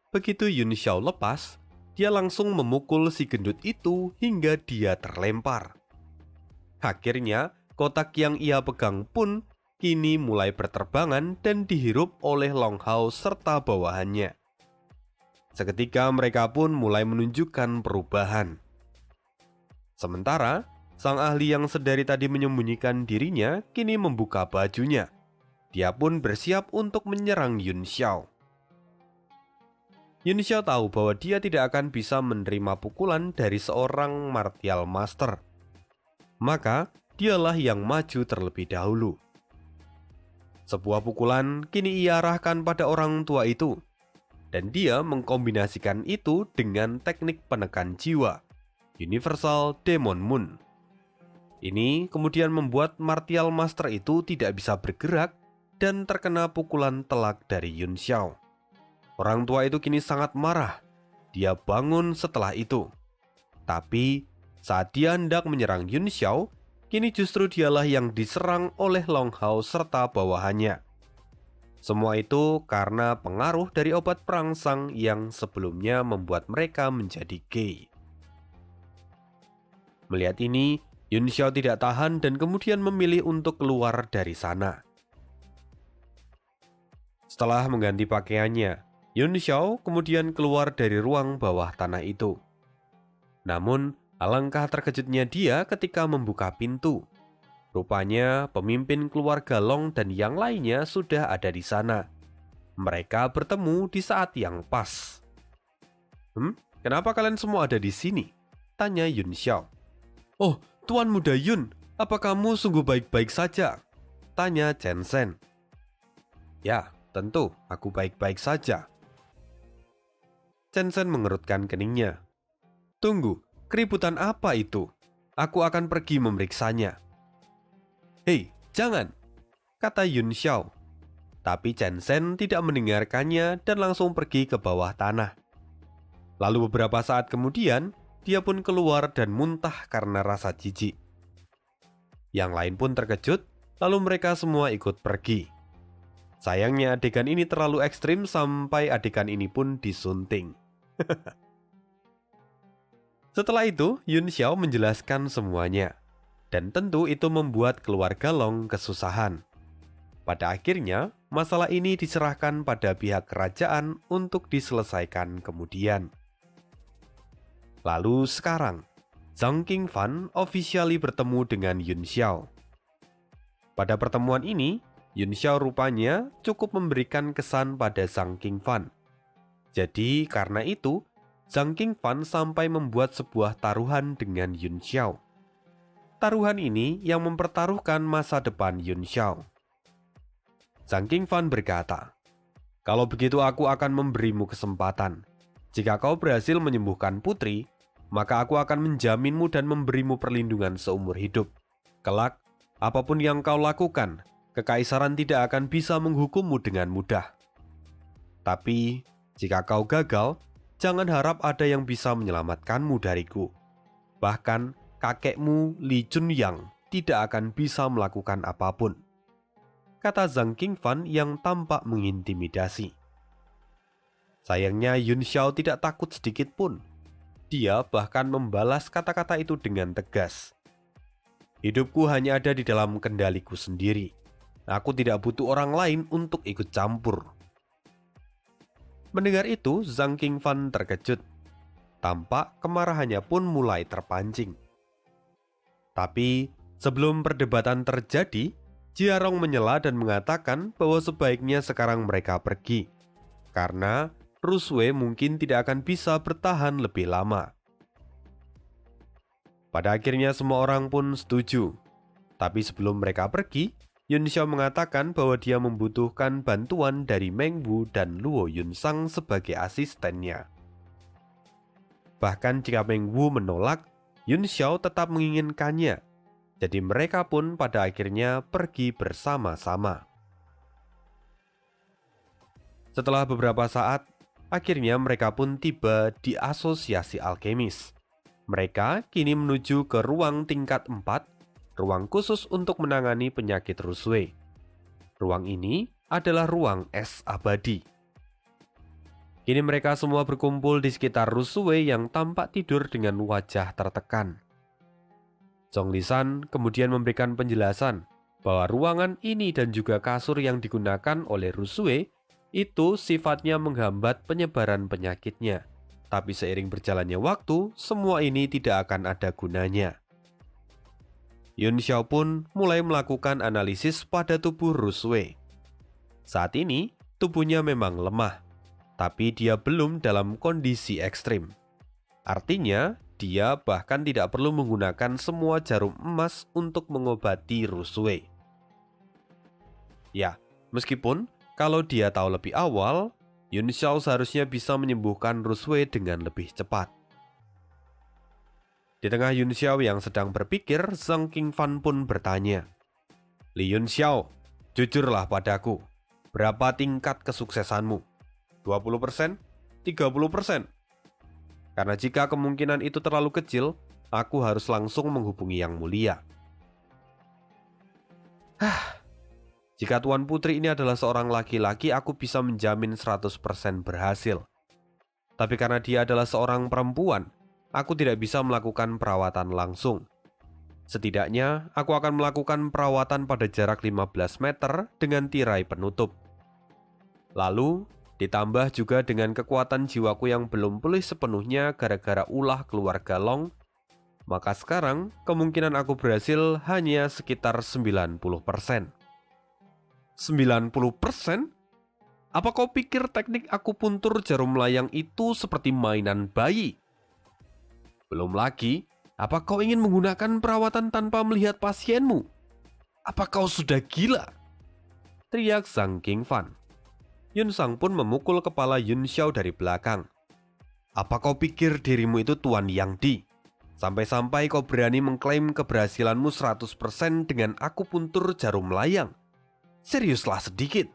Begitu Yun Xiao lepas, dia langsung memukul si gendut itu hingga dia terlempar. Akhirnya, kotak yang ia pegang pun kini mulai berterbangan dan dihirup oleh Long Hao serta bawahannya. Seketika mereka pun mulai menunjukkan perubahan. Sementara, sang ahli yang sedari tadi menyembunyikan dirinya kini membuka bajunya. Dia pun bersiap untuk menyerang Yun Xiao. Yun Xiao tahu bahwa dia tidak akan bisa menerima pukulan dari seorang martial master. Maka, dialah yang maju terlebih dahulu. Sebuah pukulan kini ia arahkan pada orang tua itu, dan dia mengkombinasikan itu dengan teknik penekan jiwa, Universal Demon Moon. Ini kemudian membuat martial master itu tidak bisa bergerak dan terkena pukulan telak dari Yun Xiao. Orang tua itu kini sangat marah. Dia bangun setelah itu. Tapi saat dia hendak menyerang Yun Xiao, kini justru dialah yang diserang oleh Long Hao serta bawahannya. Semua itu karena pengaruh dari obat perangsang yang sebelumnya membuat mereka menjadi gay. Melihat ini, Yun Xiao tidak tahan dan kemudian memilih untuk keluar dari sana. Setelah mengganti pakaiannya, Yun Xiao kemudian keluar dari ruang bawah tanah itu. Namun, alangkah terkejutnya dia ketika membuka pintu. Rupanya pemimpin keluarga Long dan yang lainnya sudah ada di sana. Mereka bertemu di saat yang pas. Kenapa kalian semua ada di sini?" tanya Yun Xiao. "Oh, Tuan Muda Yun, apa kamu sungguh baik-baik saja?" tanya Chen Zhen. "Ya, tentu aku baik-baik saja." Chen Zhen mengerutkan keningnya. "Tunggu, keributan apa itu? Aku akan pergi memeriksanya." "Hei, jangan," kata Yun Xiao. Tapi Chen Zhen tidak mendengarkannya dan langsung pergi ke bawah tanah. Lalu beberapa saat kemudian, dia pun keluar dan muntah karena rasa jijik. Yang lain pun terkejut, lalu mereka semua ikut pergi. Sayangnya adegan ini terlalu ekstrim sampai adegan ini pun disunting. Setelah itu, Yun Xiao menjelaskan semuanya. Dan tentu itu membuat keluarga Long kesusahan. Pada akhirnya, masalah ini diserahkan pada pihak kerajaan untuk diselesaikan kemudian. Lalu sekarang, Zhang Qingfan officially bertemu dengan Yun Xiao. Pada pertemuan ini, Yun Xiao rupanya cukup memberikan kesan pada Zhang Qingfan. Jadi karena itu, Zhang Qingfan sampai membuat sebuah taruhan dengan Yun Xiao. Taruhan ini yang mempertaruhkan masa depan Yun Xiao. Zhang Qingfan berkata, "Kalau begitu aku akan memberimu kesempatan. Jika kau berhasil menyembuhkan putri, maka aku akan menjaminmu dan memberimu perlindungan seumur hidup. Kelak, apapun yang kau lakukan, kekaisaran tidak akan bisa menghukummu dengan mudah. Tapi, jika kau gagal, jangan harap ada yang bisa menyelamatkanmu dariku. Bahkan, kakekmu Li Junyang tidak akan bisa melakukan apapun, kata Zhang Qingfan yang tampak mengintimidasi. Sayangnya Yun Xiao tidak takut sedikit pun. Dia bahkan membalas kata-kata itu dengan tegas. Hidupku hanya ada di dalam kendaliku sendiri. Aku tidak butuh orang lain untuk ikut campur. Mendengar itu, Zhang Qingfan terkejut. Tampak kemarahannya pun mulai terpancing. Tapi, sebelum perdebatan terjadi, Jiarong menyela dan mengatakan bahwa sebaiknya sekarang mereka pergi. Karena Rusue mungkin tidak akan bisa bertahan lebih lama. Pada akhirnya semua orang pun setuju. Tapi sebelum mereka pergi, Yun Xiao mengatakan bahwa dia membutuhkan bantuan dari Meng Wu dan Luo Yunsang sebagai asistennya. Bahkan jika Meng Wu menolak, Yun Xiao tetap menginginkannya. Jadi mereka pun pada akhirnya pergi bersama-sama. Setelah beberapa saat, akhirnya mereka pun tiba di Asosiasi Alkemis. Mereka kini menuju ke ruang tingkat 4, ruang khusus untuk menangani penyakit Rusue. Ruang ini adalah ruang es abadi. Kini mereka semua berkumpul di sekitar Rusue yang tampak tidur dengan wajah tertekan. Zhong Lisan kemudian memberikan penjelasan bahwa ruangan ini dan juga kasur yang digunakan oleh Rusue itu sifatnya menghambat penyebaran penyakitnya. Tapi seiring berjalannya waktu, semua ini tidak akan ada gunanya. Yun Xiao pun mulai melakukan analisis pada tubuh Rusue. Saat ini, tubuhnya memang lemah, tapi dia belum dalam kondisi ekstrim. Artinya, dia bahkan tidak perlu menggunakan semua jarum emas untuk mengobati Rusue. Ya, meskipun kalau dia tahu lebih awal, Yun Xiao seharusnya bisa menyembuhkan Rusue dengan lebih cepat. Di tengah Yun Xiao yang sedang berpikir, Zhang Qingfan pun bertanya, "Li Yun Xiao, jujurlah padaku, berapa tingkat kesuksesanmu? 20%? 30%? Karena jika kemungkinan itu terlalu kecil, aku harus langsung menghubungi Yang Mulia." Jika Tuan Putri ini adalah seorang laki-laki, aku bisa menjamin 100% berhasil. Tapi karena dia adalah seorang perempuan, aku tidak bisa melakukan perawatan langsung. Setidaknya, aku akan melakukan perawatan pada jarak 15 meter dengan tirai penutup. Lalu, ditambah juga dengan kekuatan jiwaku yang belum pulih sepenuhnya gara-gara ulah keluarga Long, maka sekarang kemungkinan aku berhasil hanya sekitar 90%. 90%? Apa kau pikir teknik akupuntur jarum layang itu seperti mainan bayi? Belum lagi, apa kau ingin menggunakan perawatan tanpa melihat pasienmu? Apa kau sudah gila? Teriak Zhang Qingfan. Yun Sang pun memukul kepala Yun Xiao dari belakang. Apa kau pikir dirimu itu Tuan Yang Di? Sampai-sampai kau berani mengklaim keberhasilanmu 100% dengan akupuntur jarum layang? Seriuslah sedikit.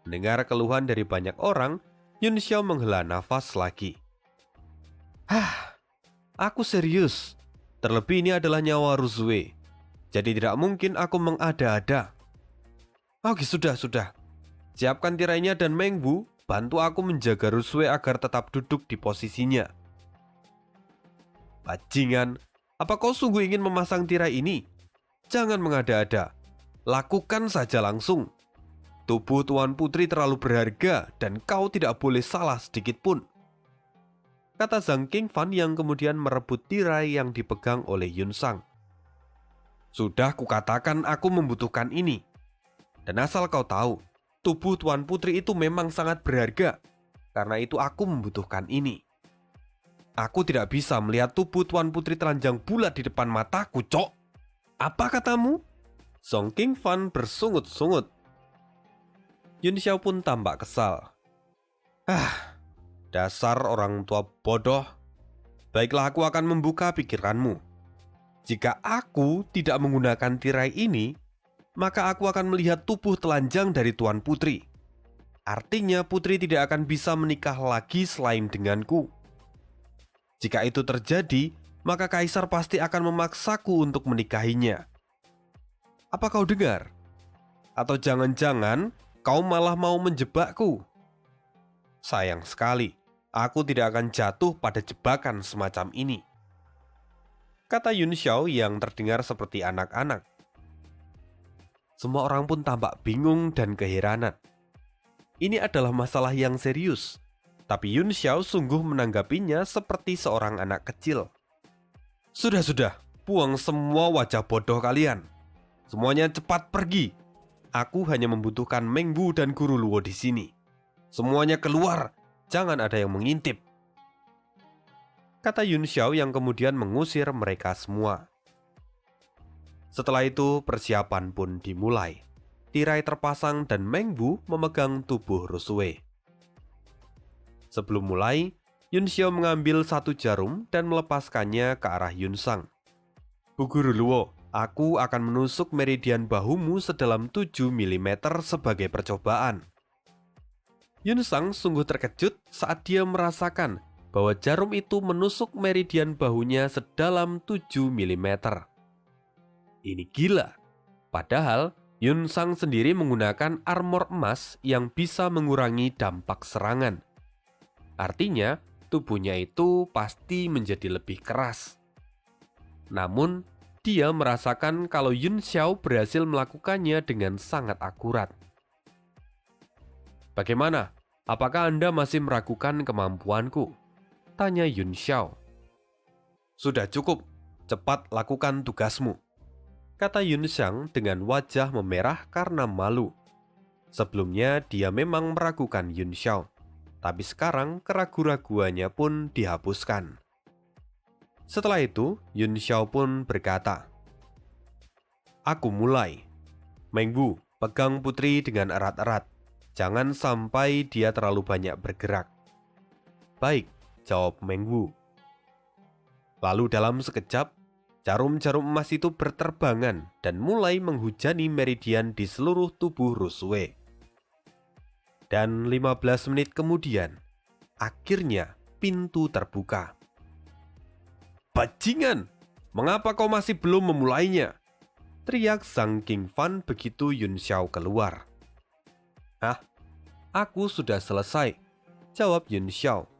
Mendengar keluhan dari banyak orang, Yun Xiao menghela nafas lagi. Aku serius. Terlebih ini adalah nyawa Rusue. Jadi tidak mungkin aku mengada-ada. Oke, sudah. Siapkan tirainya dan Meng Wu, bantu aku menjaga Rusue agar tetap duduk di posisinya. Bajingan, apa kau sungguh ingin memasang tirai ini? Jangan mengada-ada, lakukan saja langsung. Tubuh Tuan Putri terlalu berharga dan kau tidak boleh salah sedikit pun, kata Zhang Qingfan yang kemudian merebut tirai yang dipegang oleh Yun Sang. Sudah kukatakan aku membutuhkan ini. Dan asal kau tahu, tubuh Tuan Putri itu memang sangat berharga. Karena itu aku membutuhkan ini. Aku tidak bisa melihat tubuh Tuan Putri telanjang bulat di depan mataku, cok. Apa katamu? Zhang Qingfan bersungut-sungut. Yun Xiao pun tampak kesal. Dasar orang tua bodoh. Baiklah, aku akan membuka pikiranmu. Jika aku tidak menggunakan tirai ini, maka aku akan melihat tubuh telanjang dari Tuan Putri. Artinya putri tidak akan bisa menikah lagi selain denganku. Jika itu terjadi, maka kaisar pasti akan memaksaku untuk menikahinya. Apa kau dengar? Atau jangan-jangan kau malah mau menjebakku? Sayang sekali, aku tidak akan jatuh pada jebakan semacam ini, kata Yun Xiao yang terdengar seperti anak-anak. Semua orang pun tampak bingung dan keheranan. Ini adalah masalah yang serius, tapi Yun Xiao sungguh menanggapinya seperti seorang anak kecil. Sudah, buang semua wajah bodoh kalian. Semuanya cepat pergi. Aku hanya membutuhkan Meng Bu dan Guru Luo di sini. Semuanya keluar, jangan ada yang mengintip, kata Yun Xiao yang kemudian mengusir mereka semua. Setelah itu persiapan pun dimulai. Tirai terpasang dan Meng Bu memegang tubuh Rusue. Sebelum mulai, Yun Xiao mengambil satu jarum dan melepaskannya ke arah Yun Sang. Bu Guru Luo, aku akan menusuk meridian bahumu sedalam 7 mm sebagai percobaan. Yun Sang sungguh terkejut saat dia merasakan bahwa jarum itu menusuk meridian bahunya sedalam 7 mm. Ini gila. Padahal Yun Sang sendiri menggunakan armor emas yang bisa mengurangi dampak serangan. Artinya, tubuhnya itu pasti menjadi lebih keras. Namun, dia merasakan kalau Yun Xiao berhasil melakukannya dengan sangat akurat. Bagaimana? Apakah Anda masih meragukan kemampuanku? Tanya Yun Xiao. Sudah cukup, cepat lakukan tugasmu, kata Yun Sang dengan wajah memerah karena malu. Sebelumnya dia memang meragukan Yun Xiao, tapi sekarang keraguan-raguannya pun dihapuskan. Setelah itu, Yun Xiao pun berkata, "Aku mulai. Meng Bu, pegang putri dengan erat-erat. Jangan sampai dia terlalu banyak bergerak." "Baik," jawab Meng Bu. Lalu dalam sekejap, jarum-jarum emas itu berterbangan dan mulai menghujani meridian di seluruh tubuh Rusue. Dan 15 menit kemudian, akhirnya pintu terbuka. "Bajingan, mengapa kau masih belum memulainya?" teriak Zhang Qingfan begitu Yun Xiao keluar. Aku sudah selesai," jawab Yun Xiao.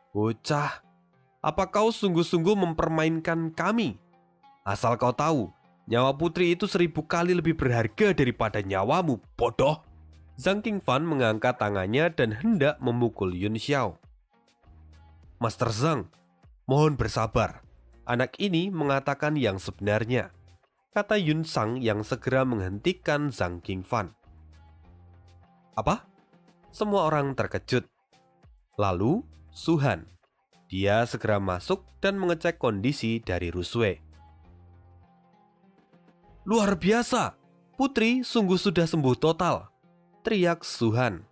"Bocah, apa kau sungguh-sungguh mempermainkan kami? Asal kau tahu, nyawa putri itu 1000 kali lebih berharga daripada nyawamu, bodoh." Zhang Qingfan mengangkat tangannya dan hendak memukul Yun Xiao. "Master Zhang, mohon bersabar. Anak ini mengatakan yang sebenarnya," kata Yun Sang yang segera menghentikan Zhang Qingfan. "Apa?" Semua orang terkejut. Lalu, Suhan. Dia segera masuk dan mengecek kondisi dari Rusue. "Luar biasa, putri sungguh sudah sembuh total," teriak Suhan.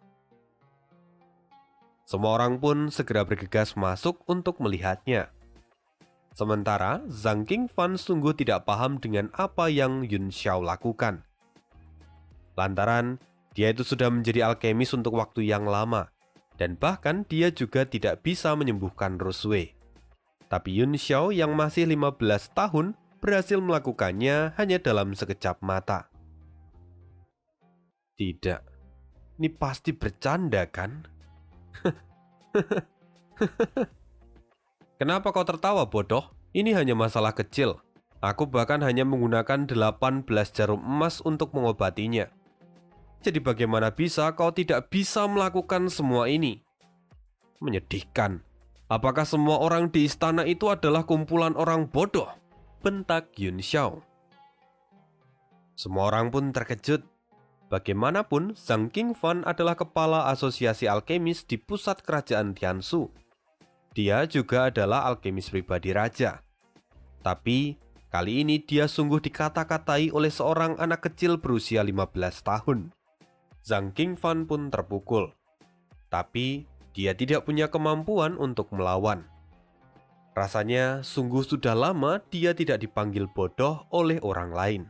Semua orang pun segera bergegas masuk untuk melihatnya. Sementara Zhang Qingfan sungguh tidak paham dengan apa yang Yun Xiao lakukan. Lantaran dia itu sudah menjadi alkemis untuk waktu yang lama, dan bahkan dia juga tidak bisa menyembuhkan Rusue. Tapi Yun Xiao yang masih 15 tahun berhasil melakukannya hanya dalam sekejap mata. Tidak, ini pasti bercanda kan? "Kenapa kau tertawa, bodoh? Ini hanya masalah kecil. Aku bahkan hanya menggunakan 18 jarum emas untuk mengobatinya. Jadi bagaimana bisa kau tidak bisa melakukan semua ini? Menyedihkan. Apakah semua orang di istana itu adalah kumpulan orang bodoh?" bentak Yun Xiao. Semua orang pun terkejut. Bagaimanapun, Zhang Qingfan adalah kepala asosiasi alkemis di pusat kerajaan Tianshu. Dia juga adalah alkemis pribadi raja. Tapi, kali ini dia sungguh dikata-katai oleh seorang anak kecil berusia 15 tahun. Zhang Qingfan pun terpukul. tapi dia tidak punya kemampuan untuk melawan. Rasanya sungguh sudah lama dia tidak dipanggil bodoh oleh orang lain.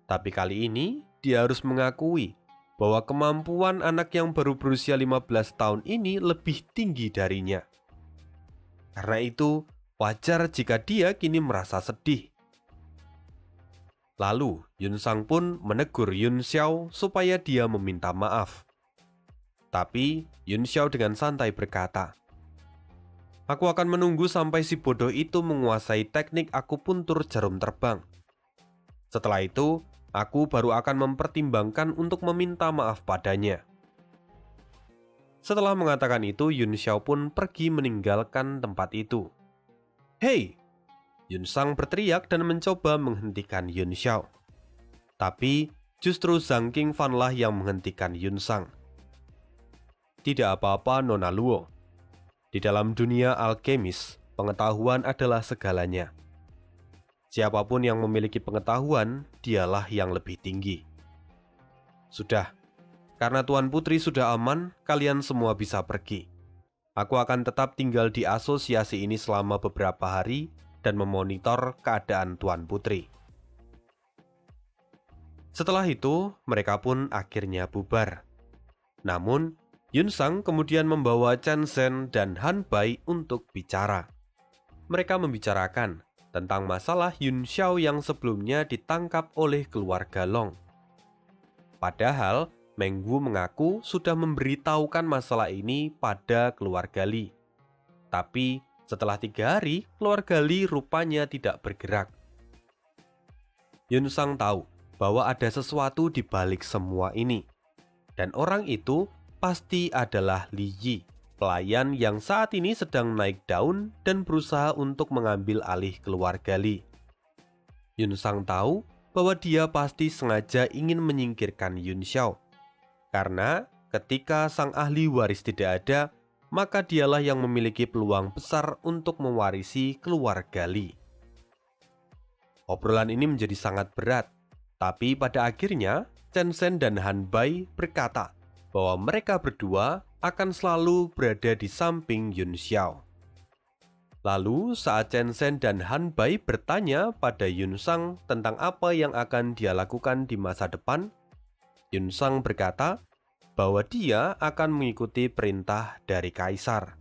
Tapi kali ini dia harus mengakui bahwa kemampuan anak yang baru berusia 15 tahun ini lebih tinggi darinya. Karena itu, wajar jika dia kini merasa sedih. Lalu, Yun Sang pun menegur Yun Xiao supaya dia meminta maaf. Tapi, Yun Xiao dengan santai berkata, "Aku akan menunggu sampai si bodoh itu menguasai teknik akupuntur jarum terbang. Setelah itu, aku baru akan mempertimbangkan untuk meminta maaf padanya." Setelah mengatakan itu, Yun Xiao pun pergi meninggalkan tempat itu. "Hei!" Yun Sang berteriak dan mencoba menghentikan Yun Xiao. Tapi, justru Zhang Qingfan lah yang menghentikan Yun Sang. "Tidak apa-apa, Nona Luo. Di dalam dunia alkemis, pengetahuan adalah segalanya. Siapapun yang memiliki pengetahuan, dialah yang lebih tinggi. Sudah, karena Tuan Putri sudah aman, kalian semua bisa pergi. Aku akan tetap tinggal di asosiasi ini selama beberapa hari dan memonitor keadaan Tuan Putri." Setelah itu, mereka pun akhirnya bubar. Namun, Yun Sang kemudian membawa Chen Zhen dan Han Bai untuk bicara. Mereka membicarakan tentang masalah Yun Xiao yang sebelumnya ditangkap oleh keluarga Long. Padahal, Meng Wu mengaku sudah memberitahukan masalah ini pada keluarga Li. Tapi, setelah 3 hari, keluarga Li rupanya tidak bergerak. Yun Sang tahu bahwa ada sesuatu di balik semua ini. Dan orang itu pasti adalah Li Yi, pelayan yang saat ini sedang naik daun dan berusaha untuk mengambil alih keluarga Li. Yun Sang tahu bahwa dia pasti sengaja ingin menyingkirkan Yun Xiao. Karena ketika sang ahli waris tidak ada, maka dialah yang memiliki peluang besar untuk mewarisi keluarga Li. Obrolan ini menjadi sangat berat, tapi pada akhirnya Chen Zhen dan Han Bai berkata bahwa mereka berdua akan selalu berada di samping Yun Xiao. Lalu saat Chen Zhen dan Han Bai bertanya pada Yun Sang tentang apa yang akan dia lakukan di masa depan, Yun Sang berkata bahwa dia akan mengikuti perintah dari kaisar.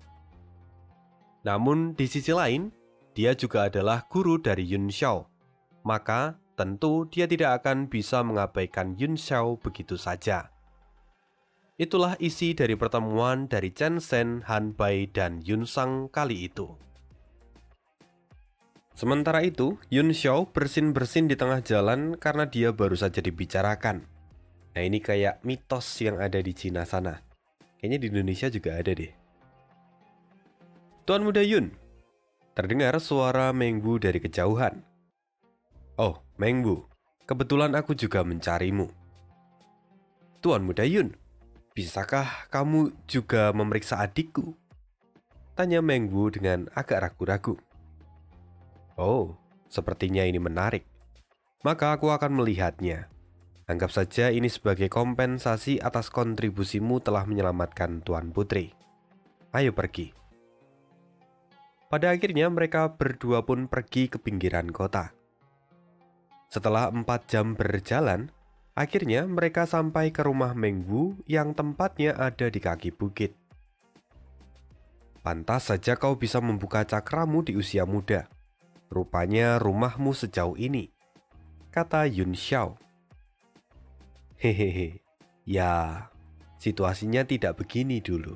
Namun di sisi lain, dia juga adalah guru dari Yun Xiao, maka tentu dia tidak akan bisa mengabaikan Yun Xiao begitu saja. Itulah isi dari pertemuan dari Chen Zhen, Han Bai, dan Yun Sang kali itu. Sementara itu, Yun Xiao bersin-bersin di tengah jalan karena dia baru saja dibicarakan. Nah, ini kayak mitos yang ada di Cina sana. Kayaknya di Indonesia juga ada deh. "Tuan Muda Yun," terdengar suara Meng Wu dari kejauhan. "Oh, Meng Wu, kebetulan aku juga mencarimu." "Tuan Muda Yun, bisakah kamu juga memeriksa adikku?" tanya Meng Wu dengan agak ragu-ragu. "Oh, sepertinya ini menarik. Maka aku akan melihatnya. Anggap saja ini sebagai kompensasi atas kontribusimu telah menyelamatkan Tuan Putri. Ayo pergi." Pada akhirnya mereka berdua pun pergi ke pinggiran kota. Setelah 4 jam berjalan, akhirnya mereka sampai ke rumah Meng Wu yang tempatnya ada di kaki bukit. "Pantas saja kau bisa membuka cakramu di usia muda. Rupanya rumahmu sejauh ini," kata Yun Xiao. "Hehehe, ya, situasinya tidak begini dulu."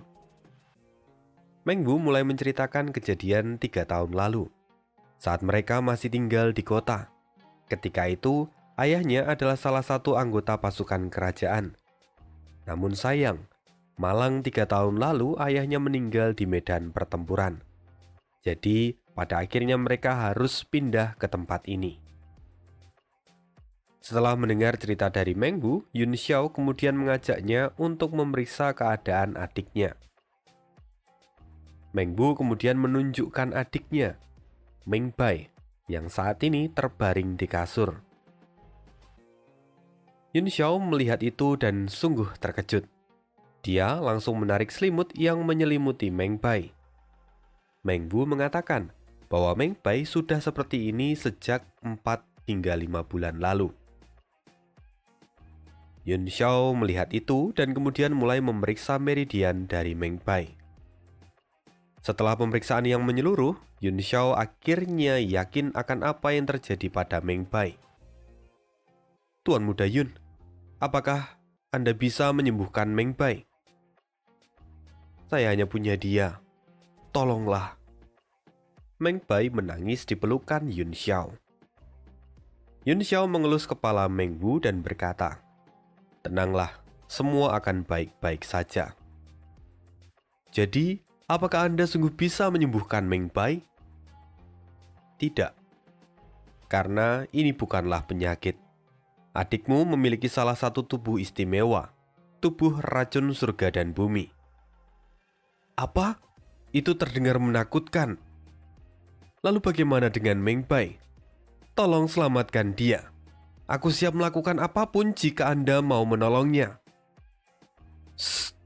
Meng Wu mulai menceritakan kejadian 3 tahun lalu, saat mereka masih tinggal di kota. Ketika itu, ayahnya adalah salah satu anggota pasukan kerajaan. Namun sayang, malang 3 tahun lalu ayahnya meninggal di medan pertempuran. Jadi, pada akhirnya mereka harus pindah ke tempat ini. Setelah mendengar cerita dari Meng Wu, Yun Xiao kemudian mengajaknya untuk memeriksa keadaan adiknya. Meng Wu kemudian menunjukkan adiknya, Meng Bai, yang saat ini terbaring di kasur. Yun Xiao melihat itu dan sungguh terkejut. Dia langsung menarik selimut yang menyelimuti Meng Bai. Meng Wu mengatakan bahwa Meng Bai sudah seperti ini sejak 4 hingga 5 bulan lalu. Yun Xiao melihat itu dan kemudian mulai memeriksa meridian dari Meng Bai. Setelah pemeriksaan yang menyeluruh, Yun Xiao akhirnya yakin akan apa yang terjadi pada Meng Bai. Tuan Muda Yun, apakah Anda bisa menyembuhkan Meng Bai? Saya hanya punya dia. Tolonglah. Meng Bai menangis di pelukan Yun Xiao. Yun Xiao mengelus kepala Meng Wu dan berkata, "Tenanglah, semua akan baik-baik saja." Jadi, apakah Anda sungguh bisa menyembuhkan Meng Bai? Tidak. Karena ini bukanlah penyakit. Adikmu memiliki salah satu tubuh istimewa, tubuh racun surga dan bumi. Apa? Itu terdengar menakutkan. Lalu bagaimana dengan Meng Bai? Tolong selamatkan dia. Aku siap melakukan apapun jika Anda mau menolongnya. Shh.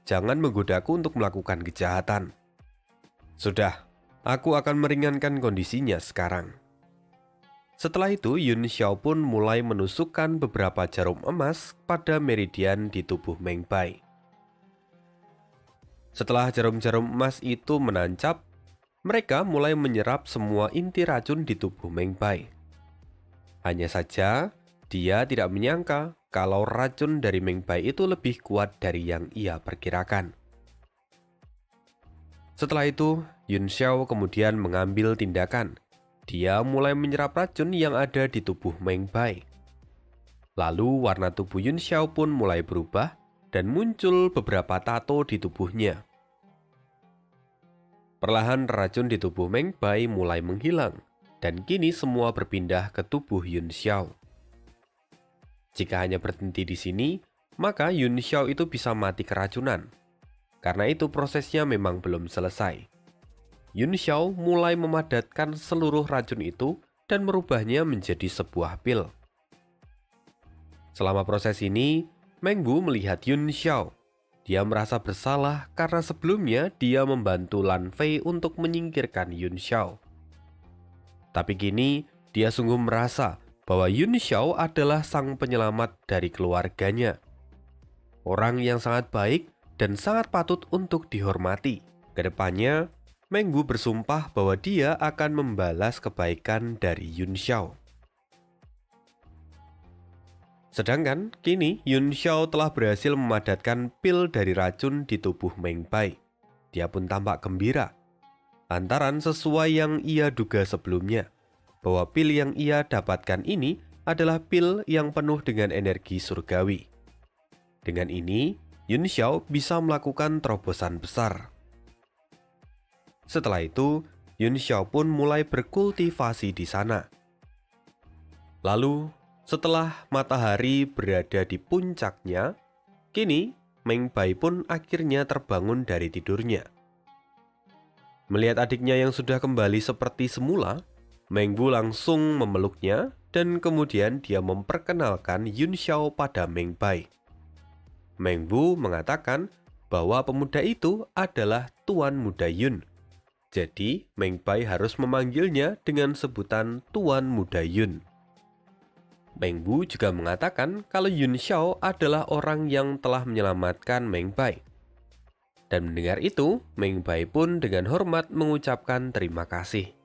Jangan menggodaku untuk melakukan kejahatan. Sudah, aku akan meringankan kondisinya sekarang. Setelah itu, Yun Xiao pun mulai menusukkan beberapa jarum emas pada meridian di tubuh Meng Bai. Setelah jarum-jarum emas itu menancap, mereka mulai menyerap semua inti racun di tubuh Meng Bai. Hanya saja, dia tidak menyangka kalau racun dari Meng Bai itu lebih kuat dari yang ia perkirakan. Setelah itu, Yun Xiao kemudian mengambil tindakan. Dia mulai menyerap racun yang ada di tubuh Meng Bai. Lalu warna tubuh Yun Xiao pun mulai berubah dan muncul beberapa tato di tubuhnya. Perlahan racun di tubuh Meng Bai mulai menghilang, dan kini semua berpindah ke tubuh Yun Xiao. Jika hanya berhenti di sini, maka Yun Xiao itu bisa mati keracunan. Karena itu prosesnya memang belum selesai. Yun Xiao mulai memadatkan seluruh racun itu dan merubahnya menjadi sebuah pil. Selama proses ini, Meng Wu melihat Yun Xiao. Dia merasa bersalah karena sebelumnya dia membantu Lan Fei untuk menyingkirkan Yun Xiao. Tapi kini, dia sungguh merasa bahwa Yun Xiao adalah sang penyelamat dari keluarganya. Orang yang sangat baik dan sangat patut untuk dihormati. Kedepannya, Meng Wu bersumpah bahwa dia akan membalas kebaikan dari Yun Xiao. Sedangkan kini Yun Xiao telah berhasil memadatkan pil dari racun di tubuh Meng Bai. Dia pun tampak gembira, lantaran sesuai yang ia duga sebelumnya, bahwa pil yang ia dapatkan ini adalah pil yang penuh dengan energi surgawi. Dengan ini, Yun Xiao bisa melakukan terobosan besar. Setelah itu, Yun Xiao pun mulai berkultivasi di sana. Lalu, setelah matahari berada di puncaknya, kini Meng Bai pun akhirnya terbangun dari tidurnya. Melihat adiknya yang sudah kembali seperti semula, Meng Wu langsung memeluknya dan kemudian dia memperkenalkan Yun Xiao pada Meng Bai. Meng Wu mengatakan bahwa pemuda itu adalah Tuan Muda Yun. Jadi, Meng Bai harus memanggilnya dengan sebutan Tuan Muda Yun. Meng Wu juga mengatakan kalau Yun Xiao adalah orang yang telah menyelamatkan Meng Bai. Dan mendengar itu, Meng Bai pun dengan hormat mengucapkan terima kasih.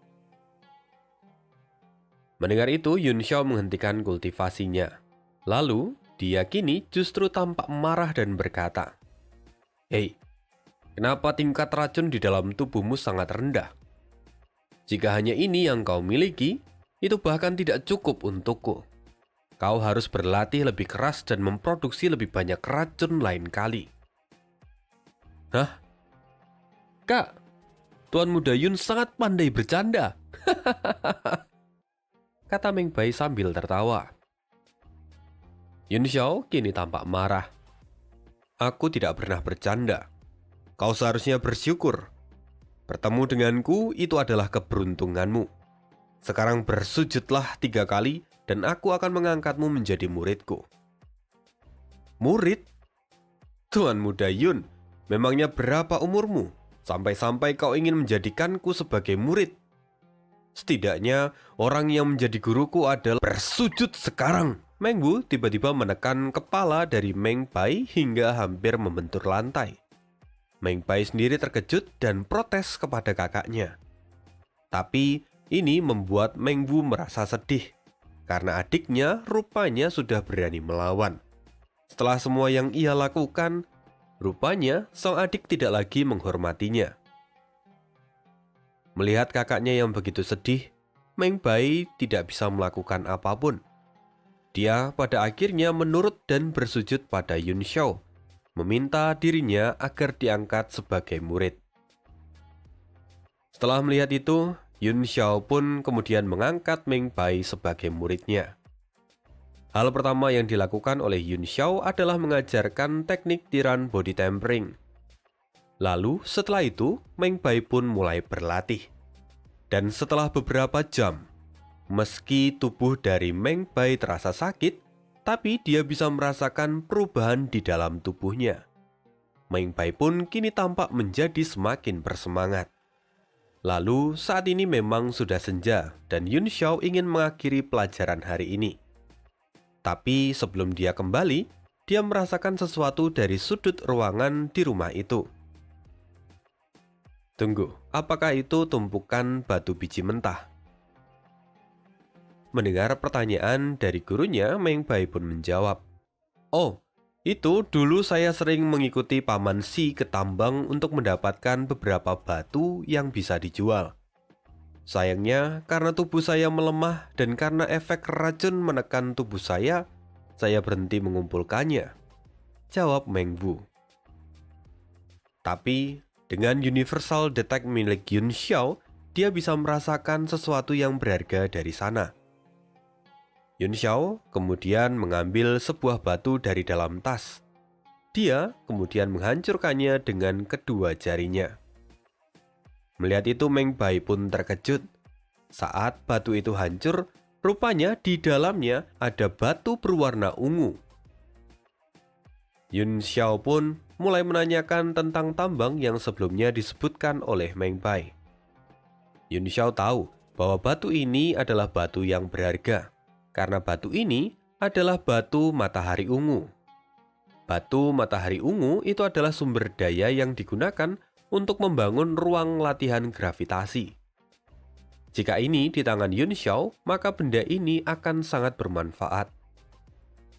Mendengar itu, Yun Xiao menghentikan kultivasinya. Lalu, dia kini justru tampak marah dan berkata, "Hei, kenapa tingkat racun di dalam tubuhmu sangat rendah? Jika hanya ini yang kau miliki, itu bahkan tidak cukup untukku. Kau harus berlatih lebih keras dan memproduksi lebih banyak racun lain kali." Hah? Kak, Tuan Muda Yun sangat pandai bercanda. Kata Meng Bai sambil tertawa. Yun Xiao kini tampak marah. Aku tidak pernah bercanda. Kau seharusnya bersyukur. Bertemu denganku itu adalah keberuntunganmu. Sekarang bersujudlah 3 kali dan aku akan mengangkatmu menjadi muridku. Murid? Tuan muda Yun, memangnya berapa umurmu? Sampai-sampai kau ingin menjadikanku sebagai murid. Setidaknya orang yang menjadi guruku adalah bersujud sekarang. Meng Wu tiba-tiba menekan kepala dari Meng Bai hingga hampir membentur lantai. Meng Bai sendiri terkejut dan protes kepada kakaknya. Tapi ini membuat Meng Wu merasa sedih, karena adiknya rupanya sudah berani melawan. Setelah semua yang ia lakukan, rupanya sang adik tidak lagi menghormatinya. Melihat kakaknya yang begitu sedih, Meng Bai tidak bisa melakukan apapun. Dia pada akhirnya menurut dan bersujud pada Yun Xiao, meminta dirinya agar diangkat sebagai murid. Setelah melihat itu, Yun Xiao pun kemudian mengangkat Meng Bai sebagai muridnya. Hal pertama yang dilakukan oleh Yun Xiao adalah mengajarkan teknik tiran body tempering. Lalu setelah itu, Meng Bai pun mulai berlatih. Dan setelah beberapa jam, meski tubuh dari Meng Bai terasa sakit, tapi dia bisa merasakan perubahan di dalam tubuhnya. Meng Bai pun kini tampak menjadi semakin bersemangat. Lalu saat ini memang sudah senja dan Yun Xiao ingin mengakhiri pelajaran hari ini. Tapi sebelum dia kembali, dia merasakan sesuatu dari sudut ruangan di rumah itu. Tunggu, apakah itu tumpukan batu biji mentah? Mendengar pertanyaan dari gurunya, Meng Bai pun menjawab, "Oh, itu dulu saya sering mengikuti Paman Si ke tambang untuk mendapatkan beberapa batu yang bisa dijual. Sayangnya, karena tubuh saya melemah dan karena efek racun menekan tubuh saya berhenti mengumpulkannya," jawab Meng Wu. Tapi, dengan Universal Detect milik Yun Xiao, dia bisa merasakan sesuatu yang berharga dari sana. Yun Xiao kemudian mengambil sebuah batu dari dalam tas. Dia kemudian menghancurkannya dengan kedua jarinya. Melihat itu Meng Bai pun terkejut. Saat batu itu hancur, rupanya di dalamnya ada batu berwarna ungu. Yun Xiao pun mulai menanyakan tentang tambang yang sebelumnya disebutkan oleh Meng Bai. Yun Xiao tahu bahwa batu ini adalah batu yang berharga, karena batu ini adalah batu matahari ungu. Batu matahari ungu itu adalah sumber daya yang digunakan untuk membangun ruang latihan gravitasi. Jika ini di tangan Yun Xiao, maka benda ini akan sangat bermanfaat.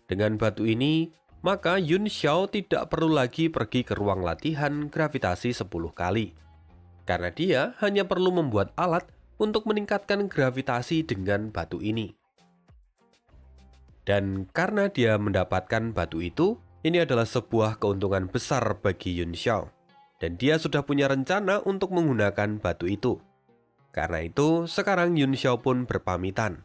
Dengan batu ini, maka Yun Xiao tidak perlu lagi pergi ke ruang latihan gravitasi 10 kali. Karena dia hanya perlu membuat alat untuk meningkatkan gravitasi dengan batu ini. Dan karena dia mendapatkan batu itu, ini adalah sebuah keuntungan besar bagi Yun Xiao. Dan dia sudah punya rencana untuk menggunakan batu itu. Karena itu, sekarang Yun Xiao pun berpamitan.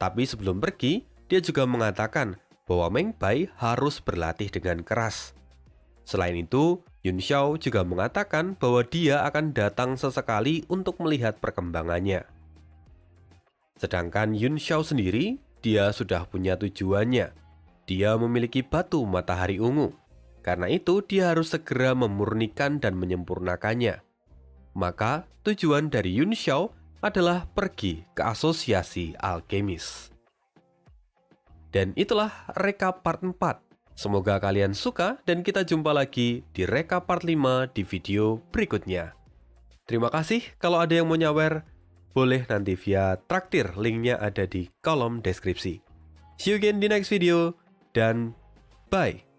Tapi sebelum pergi, dia juga mengatakan bahwa Meng Bai harus berlatih dengan keras. Selain itu, Yun Xiao juga mengatakan bahwa dia akan datang sesekali untuk melihat perkembangannya. Sedangkan Yun Xiao sendiri, dia sudah punya tujuannya. Dia memiliki batu matahari ungu. Karena itu, dia harus segera memurnikan dan menyempurnakannya. Maka, tujuan dari Yun Xiao adalah pergi ke asosiasi alkemis. Dan itulah rekap part 4. Semoga kalian suka dan kita jumpa lagi di rekap part 5 di video berikutnya. Terima kasih. Kalau ada yang mau nyawer, boleh nanti via traktir, linknya ada di kolom deskripsi. See you again di next video, dan bye!